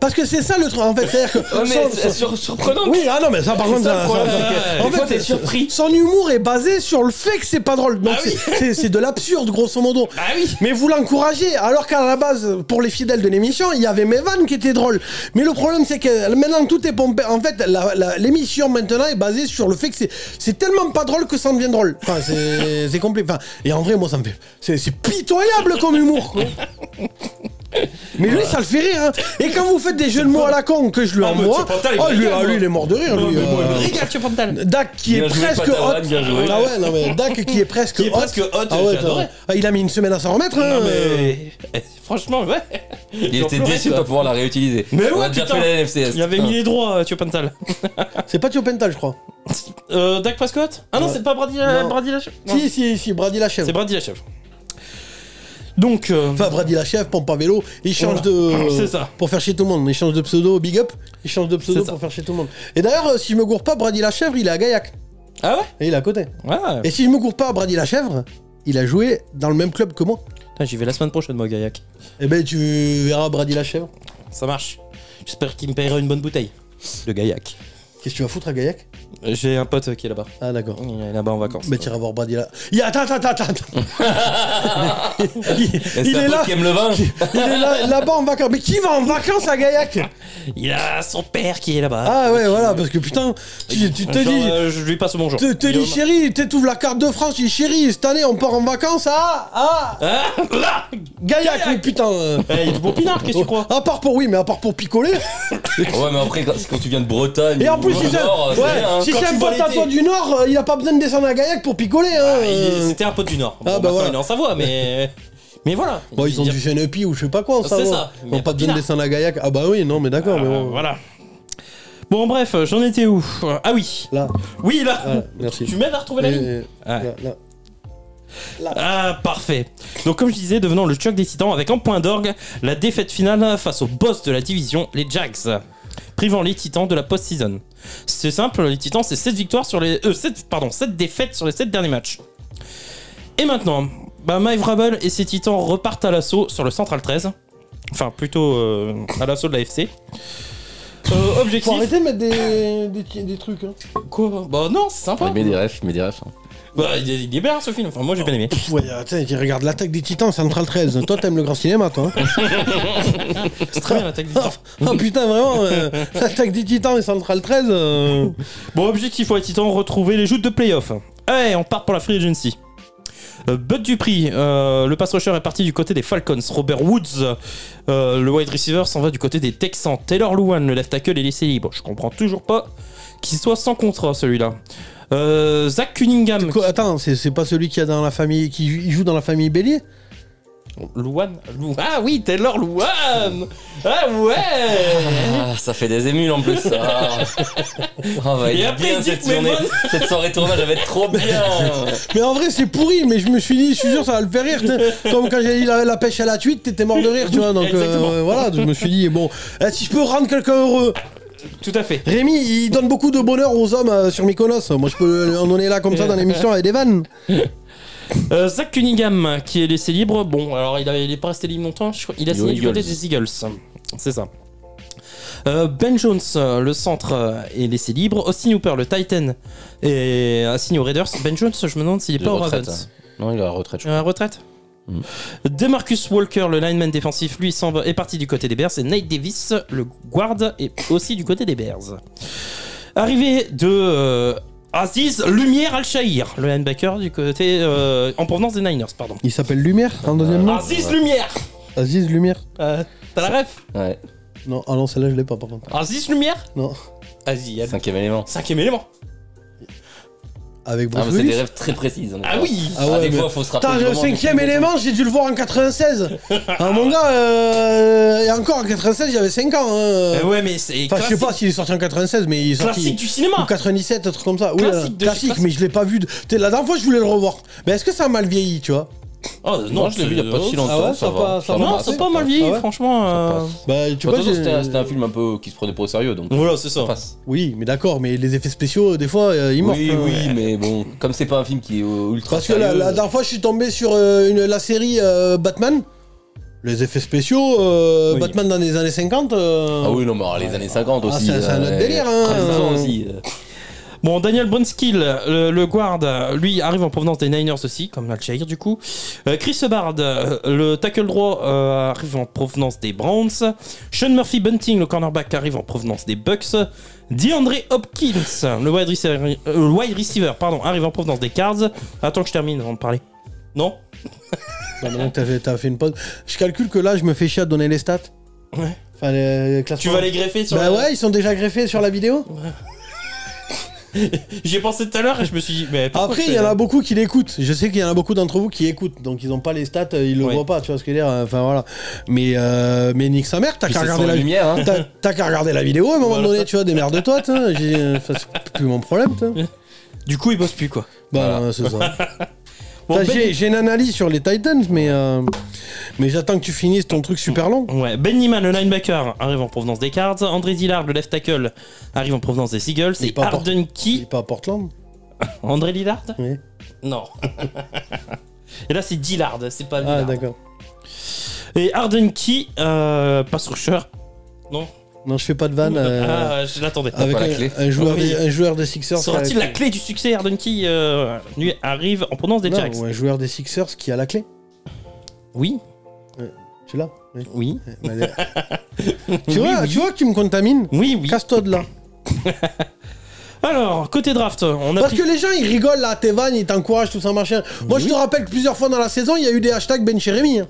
Parce que c'est ça le truc, en fait. C'est-à-dire que. Ouais, mais c'est surprenant. Oui, ah non, mais ça, par contre, ça, le problème, c'est que en des fois, fait, t'es surpris. son humour est basé sur le fait que c'est pas drôle. Donc, Ah oui. c'est de l'absurde, grosso modo. Ah oui. Mais vous l'encouragez, alors qu'à la base, pour les fidèles de l'émission, il y avait mes vannes qui étaient drôles. Mais le problème, c'est que maintenant, tout est pompé. En fait, l'émission maintenant est basée sur le fait que c'est tellement pas drôle que ça en devient drôle. Enfin, c'est compliqué. Enfin, et en vrai, moi, ça me fait. C'est pitoyable comme humour, quoi. Mais lui, ça le fait rire, hein. Et quand vous faites des jeux de mots à la con que je lui Ah, mais envoie, Tchopantal, il oh, me lui, régale, lui, il est mort de rire, lui. Regarde, tu Pantal. Dak qui Bien est joué, presque Patawan, hot. bien joué. Ah ouais, non mais Dak qui est presque Qui est hot. presque hot, Ah ouais, j'ai adoré. ah, il a mis une semaine à s'en remettre. Hein. Non mais franchement, ouais. Il était déçu de pas pouvoir la réutiliser. Mais On ouais, a déjà putain. fait la NFCS. Il avait mis les droits, tu Pantal. C'est pas Tiopental, je crois. Dak Prescott? Ah non, Ouais. c'est pas Brady Non. la chèvre. Si, Brady la chèvre. C'est Brady la chèvre. Donc, Enfin, Brady la chèvre, pompe à vélo, il change de. C'est ça. Pour faire chier tout le monde. Il change de pseudo, big up. Il change de pseudo C'est ça. pour faire chier tout le monde. Et d'ailleurs, si je me gourre pas, Brady la chèvre, il est à Gaillac. ah ouais? Et il est à côté. Ouais. Et si je me gourre pas, Brady la chèvre, il a joué dans le même club que moi. Putain, j'y vais la semaine prochaine, moi, Gaillac. Eh ben, tu verras Brady la chèvre. Ça marche. J'espère qu'il me paiera une bonne bouteille de Gaillac. Qu'est-ce que tu vas foutre à Gaillac? J'ai un pote qui est là-bas. Ah, d'accord. Il est là-bas en vacances. Mais tu iras voir Brady là. Attends. C'est Il un est pote là. qui aime le vin. Il est là-bas en vacances. Mais qui va en vacances à Gaillac? Il a son père qui est là-bas. Ah ouais, voilà, parce que putain, tu te Genre, dis. je lui passe bonjour. Te dis chérie, t'ouvres la carte de France, tu dis chérie, cette année on part en vacances à Ah, là Gaillac, oui, putain. Il est bon pinard, qu'est-ce que tu crois? À part pour picoler. Ouais, mais après, quand tu viens de Bretagne. Et en plus, ou si du c'est Nord, c'est bien, hein. si Quand c'est tu un vois pote à l'été. toi du Nord, il a pas besoin de descendre à Gaillac pour picoler. Hein. C'était un pote du Nord. Ah, Bon, bah maintenant, voilà. il est en Savoie, mais voilà. Bon, ils ont du Genepi ou je sais pas quoi, ça C'est va. ça. Ils ont pas besoin de descendre à Gaillac. Ah bah oui, non, mais d'accord, mais bon. Voilà. Bon, bref, j'en étais où? Ah oui. Là, Oui, là. voilà, merci. Tu m'aides à retrouver la ligne? Ouais. Ouais. Ah, parfait. Donc, comme je disais, devenant le choc des titans avec en point d'orgue la défaite finale face au boss de la division, les Jags, privant les titans de la post-season. C'est simple, les titans, c'est 7 victoires sur les. 7 défaites sur les 7 derniers matchs. Et maintenant, Mike Vrabel et ses titans repartent à l'assaut sur le Central 13. Enfin, plutôt à l'assaut de la FC. Objectif. Faut arrêter de mettre des trucs. Hein. Quoi? Bah non, c'est sympa. Il met des refs, hein. Bah, il est bien ce film, enfin moi j'ai bien aimé. Ouais, attends, tu regardes l'attaque des titans, Central 13. Toi, t'aimes le grand cinéma, toi. Hein. C'est très bien l'attaque des titans. Oh putain, vraiment, l'attaque des titans et Central 13. Bon, objectif pour les titans, retrouver les joutes de playoff. Allez, on part pour la free agency. Bud Dupree, le pass rusher est parti du côté des Falcons. Robert Woods, le wide receiver, s'en va du côté des Texans. Taylor Lewan, le left tackle, est laissé libre. Je comprends toujours pas qu'il soit sans contrat celui-là. Zach Cunningham. Attends, c'est pas celui qui a dans la famille, qui joue dans la famille Bélier? Louane. Ah oui, Taylor Louane. Ah ouais. Ah, ça fait des émules en plus. On va Et être après, bien il dit cette que mes journée. vannes- Cette soirée tournage, elle va être trop bien. Mais en vrai, c'est pourri, mais je me suis dit, je suis sûr, ça va le faire rire. T'sais. Comme quand j'ai dit la pêche à la truite, t'étais mort de rire, tu vois. Donc Exactement. voilà, je me suis dit, bon, si je peux rendre quelqu'un heureux. Tout à fait. Rémi, il donne beaucoup de bonheur aux hommes sur Mykonos. Moi, je peux en donner là comme ça dans l'émission avec des vannes. Zach Cunningham qui est laissé libre. Bon, alors il est pas resté libre longtemps. Il a signé du côté des Eagles. C'est ça. Ben Jones, le centre, est laissé libre. Austin Hooper, le Titan, est signé aux Raiders. Ben Jones, je me demande s'il est pas aux Ravens. Non, il est à la retraite. Je Retraite. DeMarcus Walker, le lineman défensif, lui est parti du côté des Bears. Et Nate Davis, le guard, est aussi du côté des Bears. Arrivée de Aziz Lumière Al-Shahir, le linebacker du côté en provenance des Niners, pardon. Il s'appelle Lumière en deuxième nom. Aziz Lumière. Aziz Lumière. T'as la ref? Ouais. Non, ah non, celle-là, je l'ai pas par contre. Aziz Lumière. Non. Vas-y, Cinquième élément. cinquième élément. Avec Ah, Bruce mais c'est des Willis. rêves très précises. Ah oui. Ah ouais, des mais- fois, faut se rappeler. Putain, du le moment du cinquième film. élément, j'ai dû le voir en 96. Ah, mon gars, et encore en 96, j'avais 5 ans. Hein. Ouais, mais c'est Enfin, je sais pas s'il est sorti en 96, mais il est sorti. classique du cinéma. Ou 97, un truc comme ça. Oui, Classique de chez classique, classique. mais je l'ai pas vu. La dernière fois, je voulais le revoir. Mais est-ce que ça a mal vieilli, tu vois? Oh Non, je l'ai vu il y a pas si longtemps. Ah ouais, ça ça va. pas- ça va va Non, passer. c'est pas mal vieilli, Ah ouais franchement. passe. Bah, tu De vois, toute façon, j'ai- c'était un film un peu qui se prenait pas au sérieux, donc Voilà, c'est ça. ça passe. Oui, mais d'accord, mais les effets spéciaux, des fois, ils mortent. Oui, hein. oui, mais bon, comme c'est pas un film qui est ultra Parce que sérieux. la dernière fois, je suis tombé sur la série Batman. Les effets spéciaux, Oui. Batman dans les années 50. Ah oui, non, mais alors, les années 50 Ah, aussi. c'est un autre délire, hein. 13 ans aussi. Bon, Daniel Brunskill, le guard, lui arrive en provenance des Niners aussi, comme Al-Shahir du coup. Chris Hubbard, le tackle droit, arrive en provenance des Browns. Sean Murphy Bunting, le cornerback, arrive en provenance des Bucks. DeAndre Hopkins, le wide receiver, arrive en provenance des Cards. Attends que je termine avant de parler. Non? Non, t'as fait une pause. Je calcule que là, je me fais chier à donner les stats. Ouais. Enfin, les Tu classements. vas les greffer sur Bah la- ouais, ils sont déjà greffés sur la vidéo. J'y ai pensé tout à l'heure et je me suis dit, mais pourquoi Après, je il y fais- en a beaucoup qui l'écoutent. Je sais qu'il y en a beaucoup d'entre vous qui écoutent, donc ils ont pas les stats, ils le Ouais. voient pas, tu vois ce que je veux dire. Enfin voilà. Mais nique sa mère, t'as Puis qu'à c'est regarder sans la lumière, hein. T'as qu'à regarder la vidéo à un moment Voilà. donné, tu vois, démerde-toi, enfin, c'est plus mon problème, Du coup, il bosse plus quoi. Bah, Voilà. c'est ça. Bon, Enfin, Ben- j'ai une analyse sur les Titans, mais j'attends que tu finisses ton truc super long. Ouais, Ben Niemann, le linebacker, arrive en provenance des Cards. André Dillard, le left tackle, arrive en provenance des Eagles. Il est Et pas Arden Il Key. est pas à Portland. André Dillard Oui. Non. Et là, c'est Dillard, c'est pas Ah, Dillard. d'accord. Et Arden Key, pass rusher. Non. Non, je fais pas de vanne. Ah, je l'attendais. Avec pas la clé. un joueur, Oui. un joueur des Sixers. Sera-t-il la clé du succès? Arden Key lui arrive en provenance des Non, Jacks. ou un joueur des Sixers qui a la clé. Oui, Tu l'as Oui. oui. Tu vois que tu me contamines. Oui, oui. Casse-toi de là. Alors, côté draft, on a Parce pris... que les gens ils rigolent là, tes vannes, ils t'encouragent, tout ça machin. Moi je te rappelle que plusieurs fois dans la saison, il y a eu des hashtags Ben Cheremi. Hein.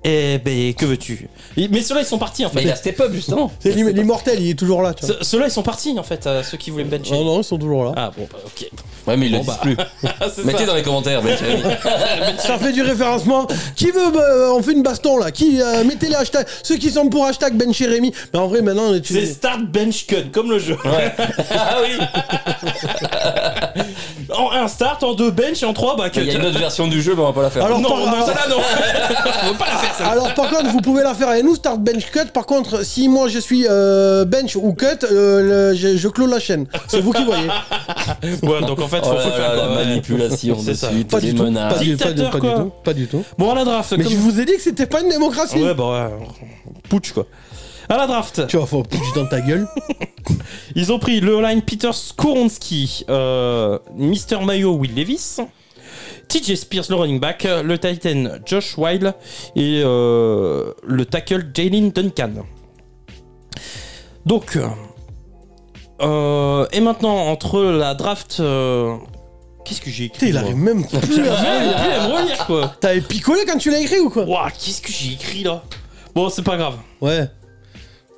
Eh ben, que veux-tu? Mais ceux-là, ils sont partis, en Mais fait. il a step up justement. C'est l'immortel, il est toujours là. Tu vois. Ceux-là, ils sont partis, en fait, ceux qui voulaient me bencher. Non, non, ils sont toujours là. Ah, bon, bah, ok. Ouais, mais il le Bon, dit bah. plus. C'est Mettez ça. dans les commentaires, Ben Cherry. Ça fait du référencement. Qui veut, on fait une baston là. Qui mettez les hashtags, ceux qui sont pour hashtag Ben Cheremi. Mais en vrai, maintenant, tu C'est start, bench, cut, comme le jeu. Ouais. Ah oui. En 1 start, en 2 bench, et en 3, bah, cut. Il y a une autre version du jeu, mais on va pas la faire. Alors, Non, par- non, celle-là, non. On veut pas la faire, celle-là. Alors par contre, vous pouvez la faire avec nous, start bench cut. Par contre, si moi je suis bench ou cut, je clôt la chaîne. C'est vous qui voyez. Ouais, donc en fait, Oh faut là le là, faire, la quoi, ouais. manipulation C'est ça. dessus, Pas les du tout. menaces. Pas du Dictateur, quoi. tout. Pas du tout. Bon, à la draft, Mais comme... je vous ai dit que c'était pas une démocratie. Ouais, bah ouais. Putsch, quoi. À la draft, Tu vas faire putsch dans ta gueule. ils ont pris le line Peter Skoronski, Mr. Mayo Will Levis, TJ Spears, le running back, le Titan Josh Wilde et le tackle Jalen Duncan. Donc, et maintenant, entre la draft... qu'est-ce que j'ai écrit? Putain, il moi arrive même plus à Il arrive plus à me relire, quoi. T'avais picolé quand tu l'as écrit ou quoi? Ouah, qu'est-ce que j'ai écrit là? Bon, c'est pas grave. Ouais.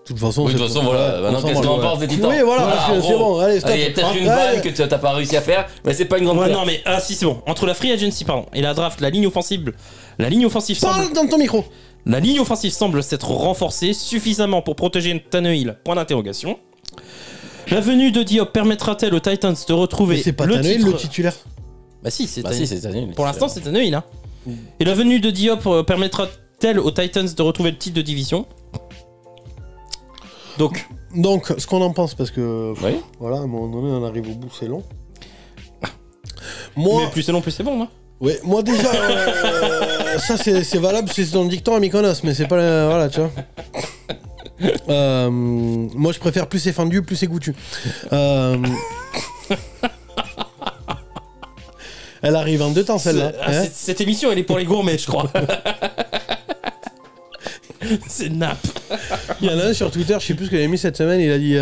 De toute façon, voilà. Maintenant, qu'est-ce qu'on pense des Titans? Oui, voilà, c'est bon. Allez, stop. Il y a peut-être une vanne que tu n'as pas réussi à faire, mais c'est pas une grande Ouais, perte. non, mais si, c'est bon. Entre la free agency, pardon, et la draft, la ligne offensive Parle dans ton micro. La ligne offensive semble s'être renforcée suffisamment pour protéger Tannehill. Point d'interrogation. La venue de Diop permettra-t-elle aux Titans de retrouver Mais c'est pas le Tannehill titre le titulaire. Bah si, c'est Bah Tannehill. si, c'est Tannehill. Pour l'instant, c'est Tannehill, hein. Et la venue de Diop permettra-t-elle aux Titans de retrouver le titre de division? Donc, ce qu'on en pense, parce que Oui. voilà, à un moment donné, on arrive au bout, c'est long. Moi, mais plus c'est long, plus c'est bon, non? ouais, moi déjà, ça c'est valable, c'est dans le dicton à Mykonos, mais c'est pas voilà, tu vois. Moi, je préfère plus c'est fendu, plus c'est goûtu. Elle arrive en 2 temps, celle-là. Hein. Cette émission, elle est pour les gourmets, je crois. C'est nappe. Il y en a un sur Twitter, je sais plus ce qu'il a mis cette semaine, il a dit,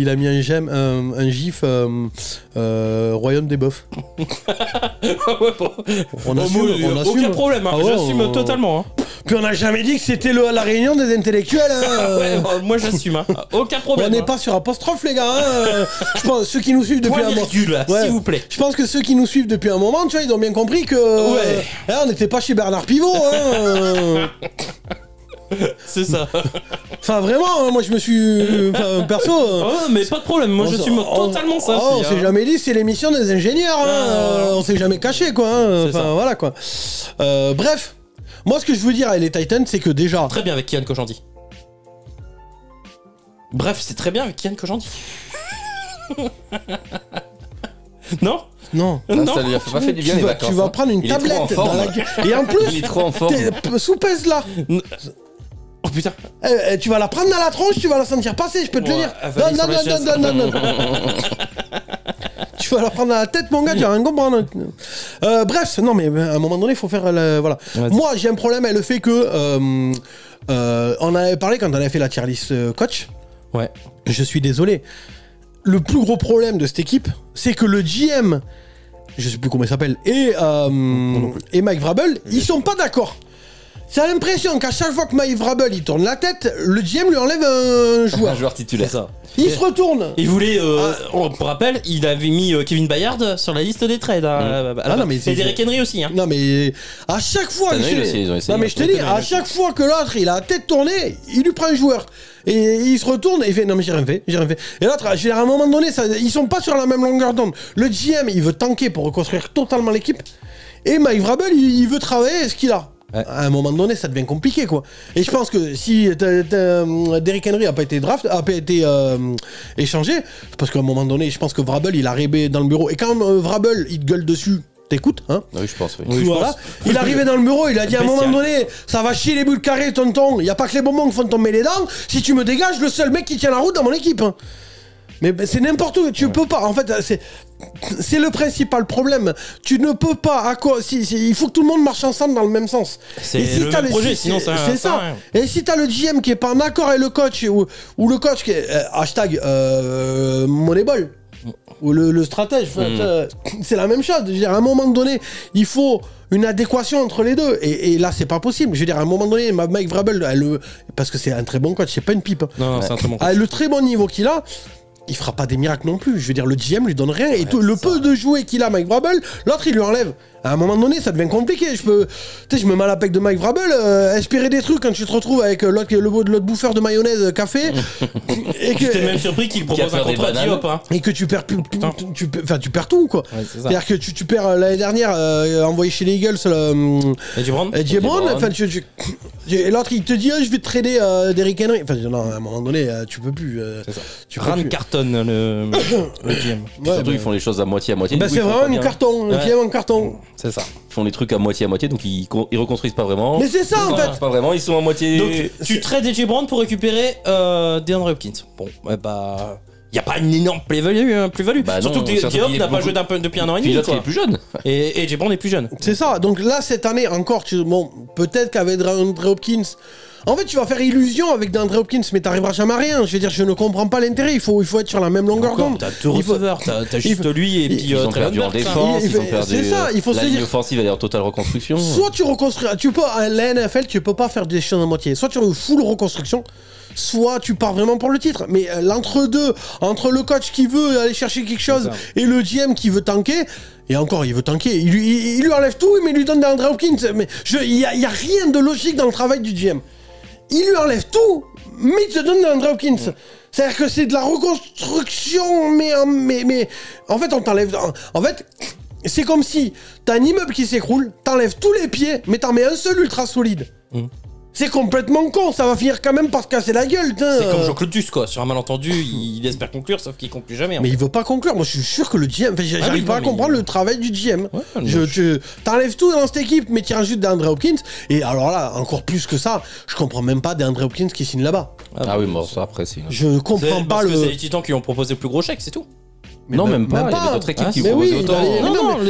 il a mis un gif Royaume des Bofs. Ouais, bon. On assume, on assume. Aucun problème, hein. Ah ouais, J'assume totalement. Hein. Puis on n'a jamais dit que c'était la réunion des intellectuels. Hein. Ouais, moi j'assume. Hein. Aucun On problème. n'est pas sur apostrophe, les gars. Hein. Je pense ceux qui nous suivent depuis Point un moment. virgule, Ouais. s'il vous plaît. Je pense que ceux qui nous suivent depuis un moment, tu vois, ils ont bien compris que. Ouais. On n'était pas chez Bernard Pivot. Hein. C'est ça. Enfin, vraiment, hein, moi je me suis. Enfin, perso. Oh, mais pas de problème, moi j'assume totalement ça. On aussi, s'est hein. jamais dit, c'est l'émission des ingénieurs. Hein. On s'est jamais caché, quoi. Hein. C'est ça. Enfin, voilà, quoi. Bref, moi ce que je veux dire avec les Titans, c'est que déjà. Très bien avec Kian Kojandi. Bref, c'est très bien avec Kian Kojandi. Non? Non. Ah, Non. ça lui a pas fait du bien les vacances. Tu vas hein. prendre une Il est trop en tablette forme. dans la gueule. Et en plus, Il est trop en forme. sous-pèse là. Oh putain. Tu vas la prendre dans la tronche, tu vas la sentir passer, je peux te le Ouais, dire. avaler sur la chaise. Non. Tu vas la prendre dans la tête, mon gars, tu vas rien comprendre. Bref, non, mais à un moment donné, il faut faire. Voilà. Vas-y. Moi, j'ai un problème avec le fait que. On avait parlé quand on avait fait la tier list coach. Ouais. Je suis désolé. Le plus gros problème de cette équipe, c'est que le GM, je sais plus comment il s'appelle, et Mike Vrabel, ils sont pas d'accord. J'ai l'impression qu'à chaque fois que Mike Vrabel il tourne la tête, le GM lui enlève un joueur. Un joueur titulaire. C'est ça. Il se retourne. Il voulait, on te rappelle, il avait mis Kevin Bayard sur la liste des trades. Hein, non, mais c'est- et Derrick Henry aussi. Hein. Non mais à chaque fois Tannehill que aussi, ils ont essayé. non mais je te dis, à chaque fois que l'autre il a la tête tournée, il lui prend un joueur et il se retourne et il fait non mais j'ai rien fait. Et l'autre, je veux dire, à un moment donné, ils sont pas sur la même longueur d'onde. Le GM il veut tanker pour reconstruire totalement l'équipe et Mike Vrabel il veut travailler ce qu'il a. Ouais. À un moment donné, ça devient compliqué, quoi. Et je pense que si Derrick Henry a pas été échangé, parce qu'à un moment donné, je pense que Vrabel, il arrivait dans le bureau. Et quand Vrabel, il te gueule dessus, t'écoutes, hein. Oui, je pense, oui. Oui, je Voilà. pense. Il arrivait dans le bureau, il a dit à un moment Bestial. donné, ça va chier les boules carrées, tonton. Il y a pas que les bonbons qui font tomber les dents. Si tu me dégages, le seul mec qui tient la route dans mon équipe. Hein. Mais c'est n'importe où, tu peux pas. En fait, c'est le principal problème. Tu ne peux pas. Il faut que tout le monde marche ensemble dans le même sens. C'est Et si le t'as même projet, sinon ça. C'est ça. Et si t'as le GM qui est pas en accord avec le coach ou le coach qui est hashtag Moneyball ou le stratège, c'est la même chose. Je veux dire, à un moment donné, il faut une adéquation entre les deux. Et là, c'est pas possible. Je veux dire, à un moment donné, Mike Vrabel, parce que c'est un très bon coach, c'est pas une pipe. Non, c'est un très bon. À le très bon niveau qu'il a, il fera pas des miracles non plus. Je veux dire, le GM lui donne rien. Et tout, le peu de jouets qu'il a, Mike Vrabel, l'autre, il lui enlève. À un moment donné, ça devient compliqué. Je me mets à la pec de Mike Vrabel, espérer des trucs quand tu te retrouves avec l'autre bouffeur de mayonnaise café. Et que, J'étais même surpris qu'il propose un faire des contrat bananes. Diop. Hein. et que tu perds tu perds tout, quoi. Ouais, c'est ça. C'est-à-dire que tu perds l'année dernière, envoyé chez les Eagles, Eddie Brown. Eddie Brown, Brown. enfin, et l'autre il te dit je vais te trader Derrick Henry. Enfin non, à un moment donné tu peux plus. C'est ça. Tu peux Ran plus. Carton, le GM. Ouais, Surtout, ils font les choses à moitié. bah, Du coup, c'est ils font vraiment pas un bien. carton, Ouais. un GM en carton. C'est ça. Ils font les trucs à moitié, donc ils reconstruisent pas vraiment. Mais c'est ça en Ils fait. reconstruisent pas vraiment, ils sont à moitié. Donc, tu trades Eddie Brown pour récupérer DeAndre Hopkins. Bon, bah. Y a pas une énorme plus-value. Bah surtout non, que surtout Diop qu'il est n'a pas beaucoup- joué depuis un an et Puis demi. l'autre, il quoi. est plus jeune. Et Eddie Brown est plus jeune. C'est ça. Donc là cette année encore, bon peut-être qu'avec DeAndre Hopkins. En fait, tu vas faire illusion avec DeAndre Hopkins, mais t'arriveras jamais à rien. Je veux dire, je ne comprends pas l'intérêt. Il faut être sur la même longueur Encore, d'onde. t'as deux Il faut- receveurs, t'as juste lui et puis Ils ont Traylon perdu en Burks, hein. défense, ils ont c'est perdu. ça, il faut se la ligne dire- offensive, elle est en totale reconstruction. Soit tu reconstruis, la NFL, tu peux pas faire des choses à moitié. Soit tu fais full reconstruction, soit tu pars vraiment pour le titre. Mais l'entre-deux, entre le coach qui veut aller chercher quelque chose et le GM qui veut tanker, et encore, il veut tanker, il lui enlève tout, mais il lui donne des Andrew Hopkins. Mais il y a rien de logique dans le travail du GM. Il lui enlève tout, mais il te donne des Andrew Hopkins. C'est-à-dire que c'est de la reconstruction, mais en fait, on t'enlève... En fait, c'est comme si t'as un immeuble qui s'écroule, t'enlèves tous les pieds, mais t'en mets un seul ultra solide. C'est complètement con, ça va finir quand même par se casser la gueule. C'est comme Jean-Claude Duss, quoi. Sur un malentendu, il espère conclure, sauf qu'il conclut jamais. Mais il veut pas conclure. Moi, je suis sûr que le GM... Enfin, j'arrive pas à comprendre le travail du GM. Ouais, t'enlèves tout dans cette équipe, mais tu rajoutes d'Andre Hopkins. Et alors là, encore plus que ça, je comprends même pas d'Andre Hopkins qui signe là-bas. Ah oui, bon, ça après, c'est... Je comprends pas parce que c'est les Titans qui ont proposé le plus gros chèque, c'est tout. Mais non, même pas. Il y avait d'autres équipes qui proposaient autant.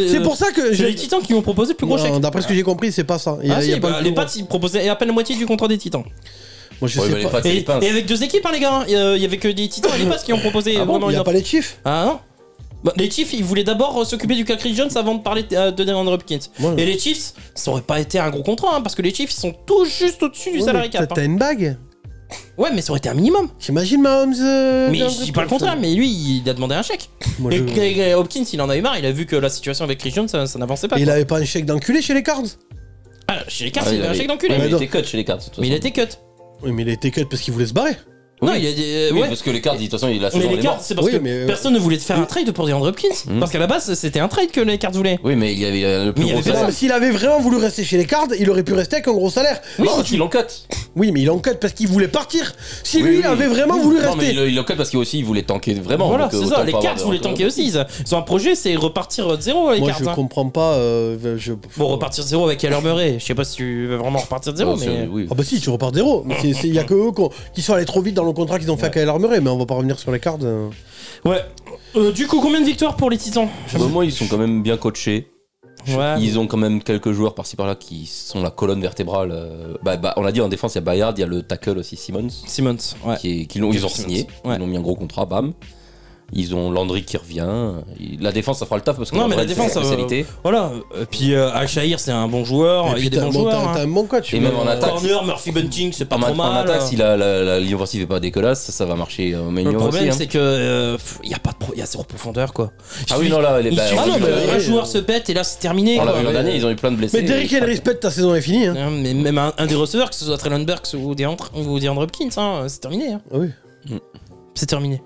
C'est pour ça que c'est les Titans qui ont proposé le plus gros chèque. D'après ce que j'ai compris, c'est pas ça. Les Pats ils proposaient à peine la moitié du contrat des Titans. Moi je sais pas. Et avec deux équipes, hein, les gars. Il y avait que des Titans et les Pats qui ont proposé vraiment. Il y a pas les Chiefs. Ah non. Bah, les Chiefs, ils voulaient d'abord s'occuper du cas Chris Jones avant de parler de DeAndre Hopkins. Et les Chiefs, ça aurait pas été un gros contrat, hein, parce que les Chiefs, ils sont tout juste au-dessus du salary cap. T'as une bague. Ouais, mais ça aurait été un minimum. J'imagine Mahomes. Mais je dis pas le contraire, mais lui, il a demandé un chèque. Et Hopkins, il en avait marre, il a vu que la situation avec Chris Jones, ça n'avançait pas. Et il avait pas un chèque d'enculé chez les Cards. Ah, chez les Cards, il avait un chèque d'enculé. Mais il était cut chez les Cards. Mais il a été cut. Oui, mais il a été cut parce qu'il voulait se barrer. Non, il a dit. Oui, parce que les Cards, de toute façon, il a saison les morts. C'est parce que personne ne voulait faire un trade pour DeAndre Hopkins. Parce qu'à la base, c'était un trade que les Cards voulaient. Oui, mais il y avait le plus gros salaire. S'il avait vraiment voulu rester chez les Cards, il aurait pu rester avec un gros salaire. Oui, il l'en cut. Oui, mais il en cut parce qu'il voulait partir. Si lui avait vraiment voulu rester. Non, mais il en cut parce qu'il voulait tanker vraiment. Voilà, c'est ça. Les Cards voulaient tanker aussi. Ils ont un projet, c'est repartir de zéro, les Cards. Moi, je comprends pas. Bon, repartir de zéro avec Kyler Murray. Je sais pas si tu veux vraiment repartir de zéro, mais. Ah, bah si, tu repars de zéro. Mais il y a que eux qui sont allés trop vite dans le contrat qu'ils ont fait avec Kyler Murray, mais on va pas revenir sur les Cards. Ouais. Du coup, combien de victoires pour les Titans? Moi, ils sont quand même bien coachés. Ouais. Ils ont quand même quelques joueurs par-ci par-là qui sont la colonne vertébrale. On l'a dit en défense, il y a Bayard, il y a le tackle aussi Simmons, ouais. Ils ont signé, ouais. Ils ont mis un gros contrat, bam. Ils ont Landry qui revient. La défense, ça fera le taf parce que la défense, c'est spécialité. Voilà. Puis Al-Shahir, c'est un bon joueur. Il y a des bons joueurs. T'as un bon coach. Et même en attaque. Corner, Murphy Bunting, c'est pas trop mal. En attaque, si la ligne offensive est pas dégueulasse, ça va marcher au milieu. Le problème, c'est que il y a zéro profondeur, quoi. Ah oui, non, là, un joueur se pète et là, c'est terminé. L'an dernier, ils ont eu plein de blessés. Mais Derrick Henry pète, ta saison est finie. Mais même un des receveurs, que ce soit Traylon Burks ou DeAndre Hopkins, c'est terminé. Oui. C'est terminé.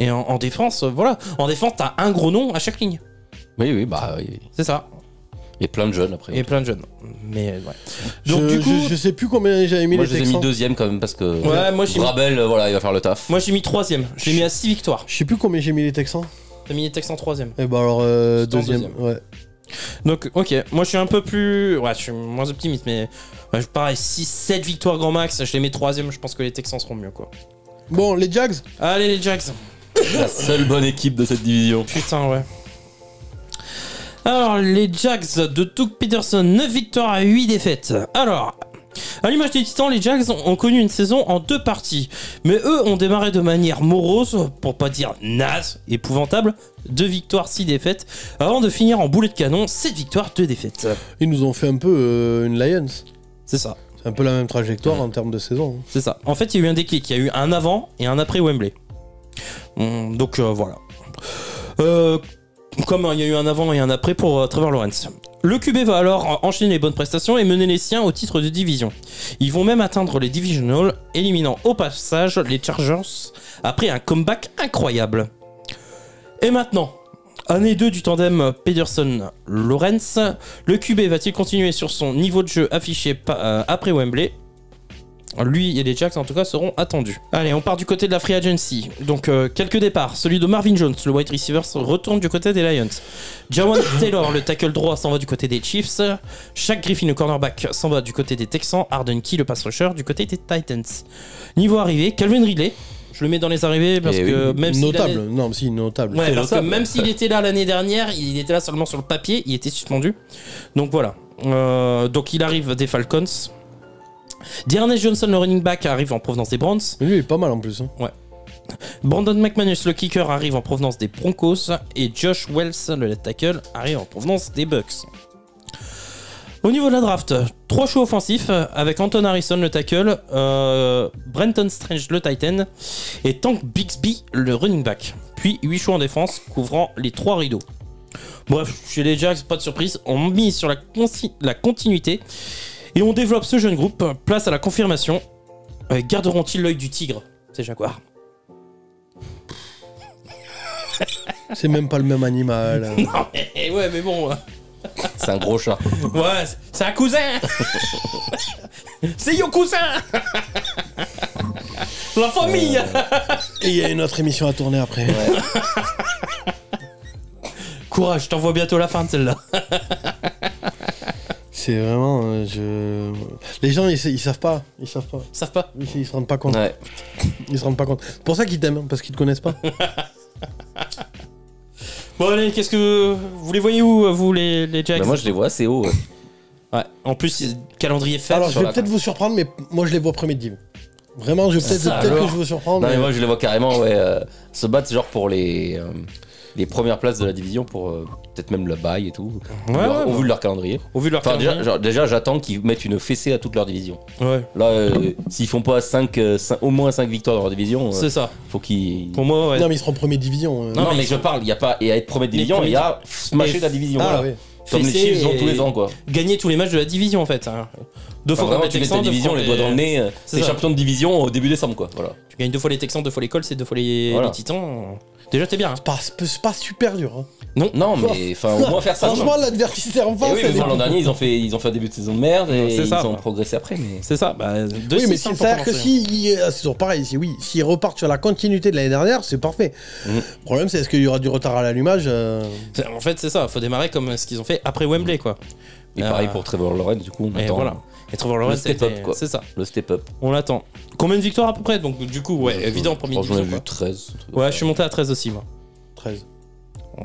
Et en défense, voilà. En défense, t'as un gros nom à chaque ligne. Oui. C'est ça. Et plein de jeunes après. Mais ouais. Donc du coup, je sais plus combien j'avais mis les Texans. Moi, je les ai mis deuxième quand même parce que. Ouais, moi j'ai Brabel, voilà, il va faire le taf. Moi j'ai mis troisième. J'ai mis à 6 victoires. Je sais plus combien j'ai mis les Texans. T'as mis les Texans troisième. Et bah alors deuxième. Ouais. Donc ok, moi je suis un peu plus... Ouais, je suis moins optimiste, mais pareil, 6-7 victoires grand max, je les mets troisième, je pense que les Texans seront mieux, quoi. Bon, les Jags. Allez les Jags. La seule bonne équipe de cette division. Putain, ouais. Alors, les Jags de Doug Peterson, 9 victoires à 8 défaites. Alors, à l'image des Titans, les Jags ont connu une saison en 2 parties. Mais eux ont démarré de manière morose, pour pas dire naze, épouvantable. 2 victoires, 6 défaites, avant de finir en boulet de canon, 7 victoires, 2 défaites. Ils nous ont fait un peu une Lions. C'est ça. C'est un peu la même trajectoire en termes de saison. C'est ça. En fait, il y a eu un déclic. Il y a eu un avant et un après Wembley. Donc voilà. Comme il y a eu un avant et un après pour Trevor Lawrence. Le QB va alors enchaîner les bonnes prestations et mener les siens au titre de division. Ils vont même atteindre les divisionals, éliminant au passage les Chargers après un comeback incroyable. Et maintenant, année 2 du tandem Peterson-Lawrence, le QB va-t-il continuer sur son niveau de jeu affiché après Wembley ? Lui et les Jacks en tout cas seront attendus. Allez, on part du côté de la free agency. Donc quelques départs. Celui de Marvin Jones, le wide receiver, retourne du côté des Lions. Jawan Taylor, le tackle droit, s'en va du côté des Chiefs. Shaq Griffin, le cornerback, s'en va du côté des Texans. Arden Key, le pass rusher, du côté des Titans. Niveau arrivée, Calvin Ridley. Je le mets dans les arrivées parce que même si notable. Non, si notable. Ouais, parce que même s'il était là l'année dernière, il était là seulement sur le papier, il était suspendu. Donc voilà. Donc il arrive des Falcons. D'Ernest Johnson, le running back, arrive en provenance des Browns. Lui, il est pas mal en plus. Hein. Ouais. Brandon McManus, le kicker, arrive en provenance des Broncos. Et Josh Wells, le left tackle, arrive en provenance des Bucks. Au niveau de la draft, 3 choix offensifs avec Anton Harrison le tackle, Brenton Strange le tight end et Tank Bixby le running back. Puis 8 choix en défense couvrant les 3 rideaux. Bref, chez les Jags, pas de surprise, on mise sur la continuité et on développe ce jeune groupe. Place à la confirmation. Garderont-ils l'œil du tigre, ces Jaguars? C'est même pas le même animal. Non, mais ouais, mais bon. C'est un gros chat. Ouais, c'est un cousin. C'est your cousin. La famille. Et il y a une autre émission à tourner après. Courage, je t'envoie bientôt la fin de celle-là. C'est vraiment... Les gens, ils savent pas. Ils savent pas. Ils se rendent pas compte. Ouais. Ils se rendent pas compte. C'est pour ça qu'ils t'aiment, parce qu'ils te connaissent pas. Bon allez, qu'est-ce que... Vous les voyez où, vous, les Jags? Bah, moi, je les vois assez haut. Ouais. Ouais, en plus, calendrier fait. Alors, je vais peut-être vous surprendre, mais moi, je les vois premier div. Vraiment, je vais peut-être que je vous surprendre. Non, mais moi, je les vois carrément se battre genre pour les premières places de la division, pour peut-être même le bail et tout. Au vu de leur calendrier. Au vu de leur calendrier. Déjà, j'attends qu'ils mettent une fessée à toute leur division. Ouais. Là, s'ils font pas au moins 5 victoires dans leur division, c'est ça. Faut qu'ils... Pour moi, ouais. Non, mais ils seront premier division. Non, mais je parle, il y a pas... Et à être première division, il y a smasher la division. Ah, voilà. oui. Comme les Chiefs ont tous les ans, quoi. Gagner tous les matchs de la division, en fait. Hein. 2 fois contre les tu mets ta Texans, division, les doigts dans le nez. C'est champion de division au début décembre, quoi. Voilà. Tu gagnes 2 fois les Texans, 2 fois les Colts et 2 fois les Titans. Déjà, t'es bien. Hein. C'est pas super dur. Hein. Non, mais enfin, au moins faire ça. Franchement, l'adversité en face. Oui, mais l'an dernier, ils ont fait un début de saison de merde et ils ça, ont progressé après. Mais... C'est ça. Bah, oui, mais c'est-à-dire que c'est toujours pareil. S'ils repartent sur la continuité de l'année dernière, c'est parfait. Le problème, c'est est-ce qu'il y aura du retard à l'allumage En fait, c'est ça. Faut démarrer comme ce qu'ils ont fait après Wembley, quoi. Et pareil pour Trevor Lawrence, du coup. Et voilà. Et Trevor Lawrence, step up, quoi. C'est ça. Le step up. On l'attend. Combien de victoires à peu près? Donc, du coup, ouais, évident, premier division. J'en ai vu 13. Ouais, je suis monté à 13 aussi, moi. 13.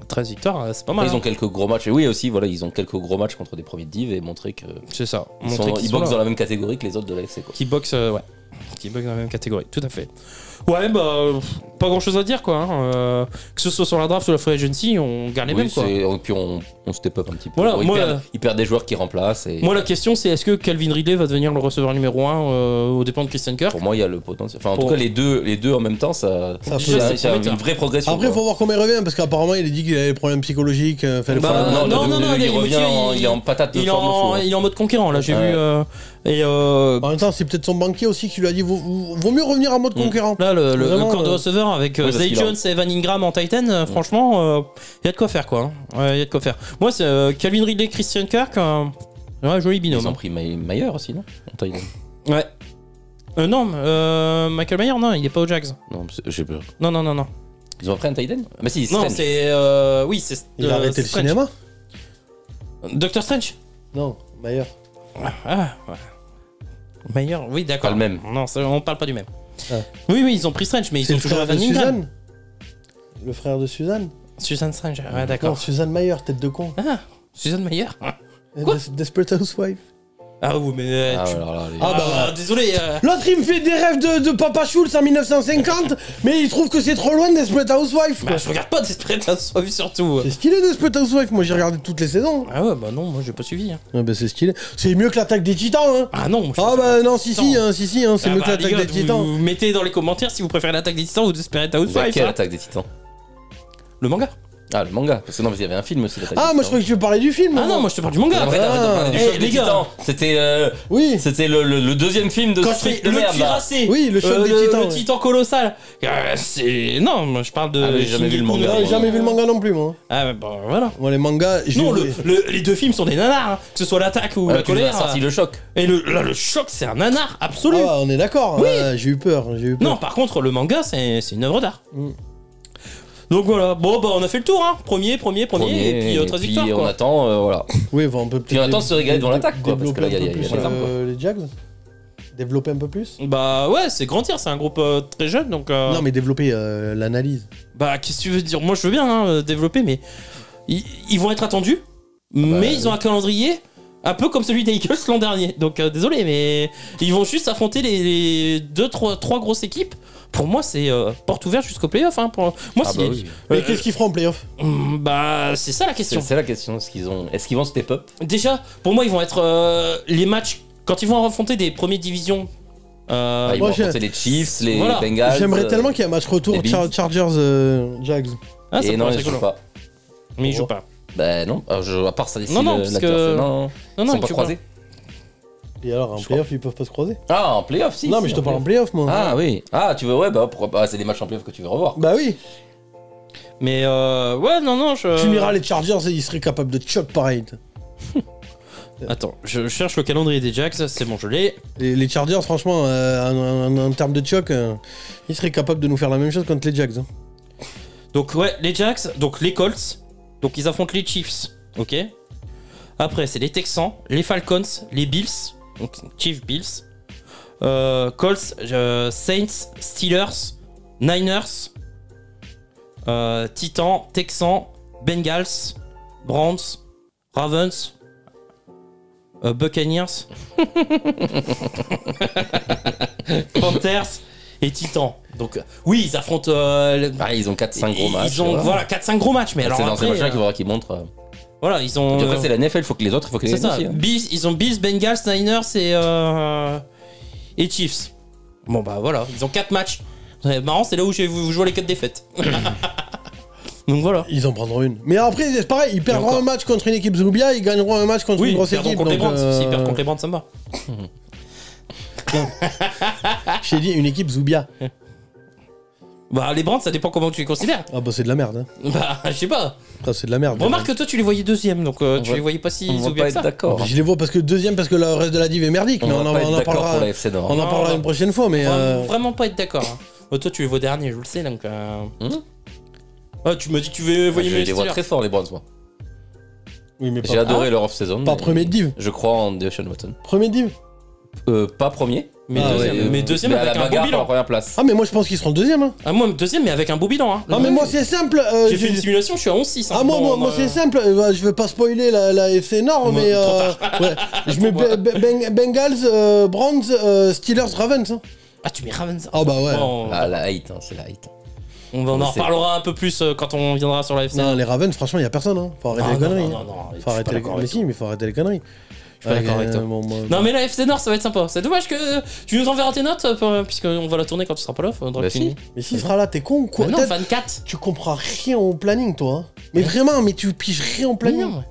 13 victoires, c'est pas mal. Ils ont quelques gros matchs. Et oui, aussi, voilà, ils ont quelques gros matchs contre des premiers div et montrer que. C'est ça. Ils boxent dans la même catégorie que les autres de l'AFC, quoi. Qui boxent, ouais. Qui boxent dans la même catégorie, tout à fait. Ouais, bah, pas grand chose à dire, quoi. Hein. Que ce soit sur la draft ou la free agency, on garde les mêmes, quoi. Et puis on step up un petit peu. Voilà, Bon, ils perdent des joueurs qui remplacent. Et... Moi, la question, c'est est-ce que Calvin Ridley va devenir le receveur numéro 1 aux dépens de Christian Kirk? Pour moi, il y a le potentiel. Enfin, en tout cas, les deux en même temps, ça c'est une vraie progression. Après, il faut voir comment il revient, parce qu'apparemment, il a dit qu'il avait des problèmes psychologiques. Non, il revient, il est en patate. Il est en mode conquérant, là, j'ai vu. En même temps, c'est peut-être son banquier aussi qui lui a dit vaut mieux revenir en mode conquérant. Là, le corps de receveur avec Zay Jones et Evan Ingram en Titan, franchement, il y a de quoi faire, quoi. Il y a de quoi faire. Moi, c'est Calvin Ridley, Christian Kirk, joli binôme. Ils ont pris Mayer aussi, non? En Titan. Ouais. Non, Michael Mayer, non, il est pas aux Jags. Non, j'ai peur. Non. Ils ont pris un Titan? Mais si, non, c'est. Oui, c'est. Il a arrêté le cinéma? Doctor Strange? Non, Mayer. Ah, ouais. Mayer, oui, d'accord. Pas le même. Non, on parle pas du même. Ah. Oui, ils ont pris Strange, mais ils ont toujours Evan Ingram. Le frère de Suzanne? Suzanne Strange, ouais, d'accord. Non, Suzanne Mayer, tête de con. Ah, Suzanne Mayer. Quoi? Desperate Housewife. Ah oui, mais... désolé. L'autre, il me fait des rêves de Papa Schultz en 1950, mais il trouve que c'est trop loin de Desperate Housewife. Bah, je regarde pas Desperate Housewife, surtout. C'est stylé, Desperate Housewife. Moi, j'ai regardé toutes les saisons. Ah ouais, bah non, moi, j'ai pas suivi. Hein. Ah bah, c'est stylé. C'est mieux que l'Attaque des Titans, hein. Ah non. Ah bah non, si, c'est mieux que l'Attaque des Titans. Vous mettez dans les commentaires si vous préférez l'Attaque des Titans ou Desperate Housewife. Quelle Attaque des Titans? Le manga. Ah, le manga. Parce que non, mais il y avait un film aussi. Ah, moi je croyais que tu parlais du film. Ah non, moi je te parle du manga. Les Titans. C'était oui. C'était le deuxième film de quand je fais le cuirassé. Oui, le choc des Titans. Le Titan colossal. Non, moi je parle de. J'ai jamais vu le manga. J'ai jamais vu le manga non plus, moi. Ah bah voilà. Moi les mangas. Non, les deux films sont des nanars, hein. Que ce soit l'attaque ou la colère. sorti le choc. Et le choc, c'est un nanar absolu. Ah, on est d'accord. Oui. J'ai eu peur. Non, par contre, le manga, c'est une œuvre d'art. Donc voilà, bon bah on a fait le tour, hein. Premier, et puis 13 victoires. Et on attend, voilà. Oui, on peut peut-être. Puis on attend se régaler devant l'attaque, quoi. Parce que là, il y a les armes, les Jags. Développer un peu plus. Bah ouais, c'est grandir, c'est un groupe très jeune, donc. Non, mais développer l'analyse. Bah qu'est-ce que tu veux dire? Moi je veux bien développer, mais ils vont être attendus, mais ils ont un calendrier un peu comme celui des Eagles l'an dernier. Donc désolé, mais ils vont juste affronter les 2-3 grosses équipes pour moi, c'est porte ouverte jusqu'au playoff. Hein, pour... Moi, Ah bah oui. Mais qu'est-ce qu'ils feront en playoff? Bah, c'est ça la question. C'est la question. Est-ce qu'ils vont step up? Déjà, pour moi, ils vont être les matchs quand ils vont affronter des premières divisions. Ils vont moi, affronter les Chiefs, les Voilà. Bengals. J'aimerais tellement qu'il y ait un match retour les Bills. Chargers-Jags. Ah, ça Et non, pourrait ils être jouent rigolo. pas. Mais ils jouent pas. Bah non, à part ça, Non, non, parce que- Non, Non, ils non, sont ils pas jouent croisés. Et alors, en playoff, ils peuvent pas se croiser? Ah, en playoff, si. Non, si, mais je te parle en playoff, moi. Ah oui. Ah, tu veux, ouais, bah pourquoi pas. C'est des matchs en playoff que tu veux revoir. Bah oui. Mais ouais, non, je. Tu me diras, les Chargers, ils seraient capables de choc pareil. Attends, je cherche le calendrier des Jags, c'est bon, je l'ai. Les Chargers, franchement, en termes de choc, ils seraient capables de nous faire la même chose contre les Jags. Hein. Donc, ouais, les Jags, donc les Colts, donc ils affrontent les Chiefs, ok. Après, c'est les Texans, les Falcons, les Bills, donc Chiefs, Bills, Colts, Saints, Steelers, Niners, Titans, Texans, Bengals, Browns, Ravens, Buccaneers, Panthers et Titans. Donc oui, ils affrontent. Ils ont 4-5 gros matchs. Ils ont voilà 4-5 gros matchs, mais alors c'est dans après, ces matchs-là qu'il faudra qu'ils montrent. voilà, ils ont. Puis après, c'est la NFL, il faut que les autres, il faut que les c'est ça. aussi, hein. Ils ont Bills, Bengals, Niners et Chiefs. Bon bah voilà, ils ont 4 matchs. C'est marrant, c'est là où vous jouez les 4 défaites. Donc voilà. Ils en prendront une. Mais après, c'est pareil, ils perdront encore. un match contre une équipe Zubia, ils gagneront un match contre Oui, une grosse ils perdront équipe. contre les donc, Browns. S'ils perdent contre les Browns, ça me va. J'ai dit une équipe Zubia. Bah les Browns, ça dépend comment tu les considères. Ah bah c'est de la merde. Hein. Bah je sais pas. Ça, c'est de la merde. Remarque que toi tu les voyais deuxième, donc tu va- les voyais pas si On va oubliés pas que ça. être d'accord. Je les vois parce que deuxième, parce que le reste de la div est merdique. Mais On va pas être en d'accord parlera. pour la FC Nord. On en parlera Non. une prochaine fois, mais. Vraiment pas être d'accord. Hein. Toi tu les vois dernier, je le sais donc. Ah, tu m'as dit que tu voyais Je mieux les vois très forts, les Browns, moi. Oui, mais J'ai adoré leur off-season. pas mais premier de div. Je crois en Deshaun Watson. Premier de div. Pas premier. Mais Ah, deuxième, ouais, mais deuxième mais à avec la un beau bagarre pour la bilan. première place. Ah, mais moi je pense qu'ils seront deuxième. Hein. Ah, moi deuxième mais avec un beau bilan. Hein. Ah, mais moi c'est simple. J'ai fait une simulation, je suis à 11-6. Hein, Ah, moi c'est simple. Je vais pas spoiler la FC Nord, mais. trop Ouais. Je mets Bengals, Browns, Steelers, Ravens. Hein. Ah, tu mets Ravens. Ah, bah ouais. Bon, Ah, la hate, hein, c'est la hate. on en C'est- reparlera un peu plus quand on viendra sur la FC. Non, les Ravens, franchement, y a personne. Hein. Faut arrêter les conneries. non, hein. je Faut suis arrêter pas les d'accord Mais avec si, toi. mais faut arrêter les conneries. Je suis pas d'accord avec toi. Non, mais la FC Nord, ça va être sympa. C'est dommage que tu nous enverras tes notes, puisqu'on va la tourner quand tu seras pas là. Faudra Bah que tu si. nous- Mais s'il sera là, t'es con ou quoi? Ah non, Peut-être 24. tu comprends rien au planning, toi. Hein. Mais vraiment, mais tu piges rien au planning. Non,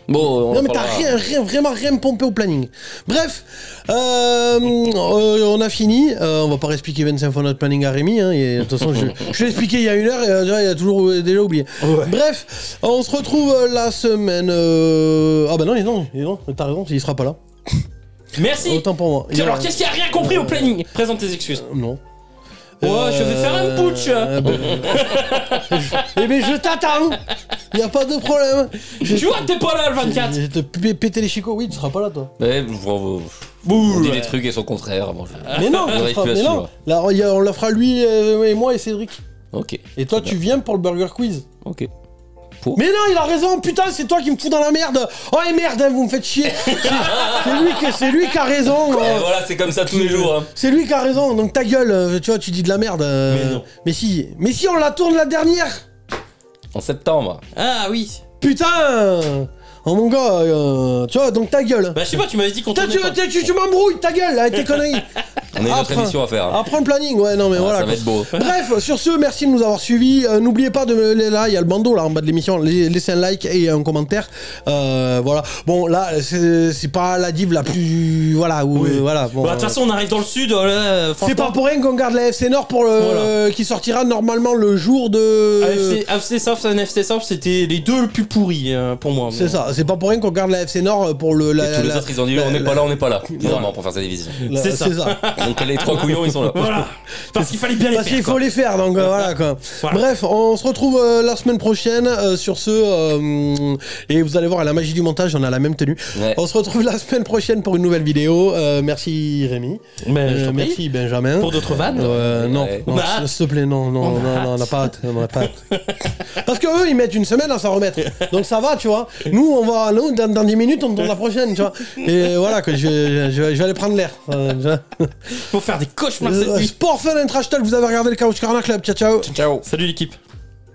Bon, Non, mais t'as vraiment rien pompé au planning. Bref, on a fini. On va pas réexpliquer 25 fois notre planning à Rémi. Hein, et, de toute façon, je l'ai expliqué il y a 1 heure et déjà, il a toujours déjà oublié. Ouais. Bref, on se retrouve la semaine. Ah bah non, t'as raison, il sera pas là. Merci. Autant pour moi. Alors, qu'est-ce qui a rien compris au planning? Présente tes excuses. Non. Ouais, je vais faire un putsch. Eh ben, je t'attends. Y a pas de problème. Tu vois que t'es pas là le 24. Je vais te péter les chicots. Oui, tu seras pas là, toi. Ouais, on dit des trucs et son contraire. Bon, Mais non, On tu seras- arrive plus à mais non. suivre. Là, on la fera lui et moi et Cédric. Ok. Et toi, tu viens pour le burger quiz. Ok. Mais non, il a raison, putain, c'est toi qui me fous dans la merde. Oh, et merde, hein, vous me faites chier. C'est lui qui a raison. Voilà, c'est comme ça tous les jours. Hein. C'est lui qui a raison, donc ta gueule, tu vois, tu dis de la merde. Mais non. Mais si, on la tourne la dernière. En septembre. Ah oui. Putain. Oh mon gars, tu vois, donc ta gueule. Bah, je sais pas, tu m'avais dit qu'on tournait pas. Tu m'embrouilles, ta gueule, avec tes conneries. On a une autre émission à faire. Hein. Apprends le planning, ouais, non mais Ah, voilà. ça va quoi. être beau. Bref, sur ce, merci de nous avoir suivis. N'oubliez pas de là, il y a le bandeau là en bas de l'émission. Laissez un like et un commentaire. Voilà. Bon, là, c'est pas la div la plus, voilà. Voilà. Bon, Bah, de toute façon, on arrive dans le sud. c'est franchement, pas pour rien qu'on garde la FC Nord pour qui sortira normalement le jour de. AFC Soft et NFC Soft, c'était les deux le plus pourris pour moi. C'est ça. C'est pas pour rien qu'on garde la FC Nord pour le. Et tous les autres, ils ont dit on n'est pas là, on n'est pas là. Bizarrement, pour faire cette division. C'est ça. Donc les 3 couillons, ils sont là. Voilà. Parce qu'il fallait bien les Parce faire. qu'il faut les faire, donc voilà quoi. Voilà. Bref, on se retrouve la semaine prochaine sur ce. Et vous allez voir, à la magie du montage, on a la même tenue. Ouais. On se retrouve la semaine prochaine pour une nouvelle vidéo. Merci Rémi. Mais je t'en prie. Merci Benjamin. Pour d'autres vannes. Non, Ouais. non, Bah, s'il te plaît, non, on n'a pas hâte. On n'a pas hâte. Parce que eux, ils mettent une semaine à s'en remettre. Donc ça va, tu vois. Nous, dans 10 minutes, on tourne la prochaine, tu vois. Et voilà, que je vais aller prendre l'air. Pour faire des cauchemars cette nuit. Sport Fun and Trash Talk, vous avez regardé le Couch Corner Club. Ciao, ciao. Ciao. Salut l'équipe.